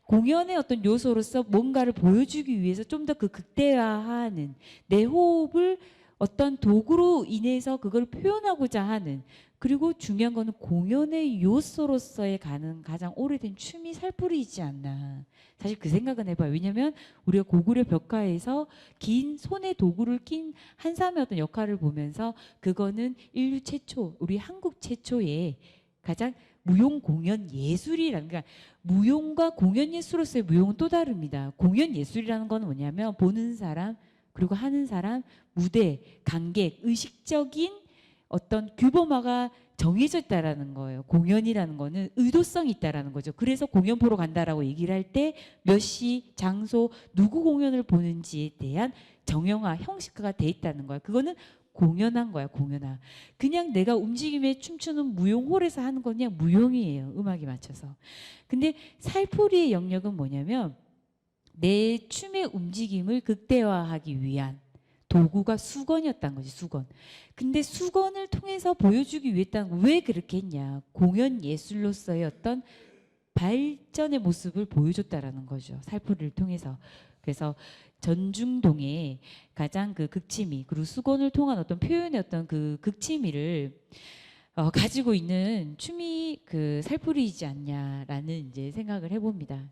공연의 어떤 요소로서 뭔가를 보여주기 위해서 좀 더 그 극대화하는 내 호흡을 어떤 도구로 인해서 그걸 표현하고자 하는, 그리고 중요한 거는 공연의 요소로서의 가장 오래된 춤이 살풀이이지 않나. 사실 그 생각은 해봐요. 왜냐하면 우리가 고구려 벽화에서 긴 손에 도구를 낀 한삼의 어떤 역할을 보면서 그거는 인류 최초, 우리 한국 최초의 가장 무용 공연 예술이라는, 그러니까 무용과 공연 예술로서의 무용은 또 다릅니다. 공연 예술이라는 건 뭐냐면 보는 사람 그리고 하는 사람, 무대, 관객, 의식적인 어떤 규범화가 정해져 있다라는 거예요. 공연이라는 거는 의도성이 있다라는 거죠. 그래서 공연 보러 간다라고 얘기를 할 때 몇 시, 장소, 누구 공연을 보는지에 대한 정형화, 형식화가 돼 있다는 거예요. 그거는 공연한 거야, 공연화. 그냥 내가 움직임에 춤추는 무용홀에서 하는 건 그냥 무용이에요. 음악에 맞춰서. 근데 살풀이의 영역은 뭐냐면 내 춤의 움직임을 극대화하기 위한 도구가 수건이었다는 거지, 수건. 근데 수건을 통해서 보여주기 위했다는, 왜 그렇게 했냐. 공연 예술로서의 어떤 발전의 모습을 보여줬다라는 거죠. 살풀이를 통해서. 그래서 전중동의 가장 그 극치미, 그리고 수건을 통한 어떤 표현의 어떤 그 극치미를 가지고 있는 춤이 그 살풀이이지 않냐라는 이제 생각을 해봅니다.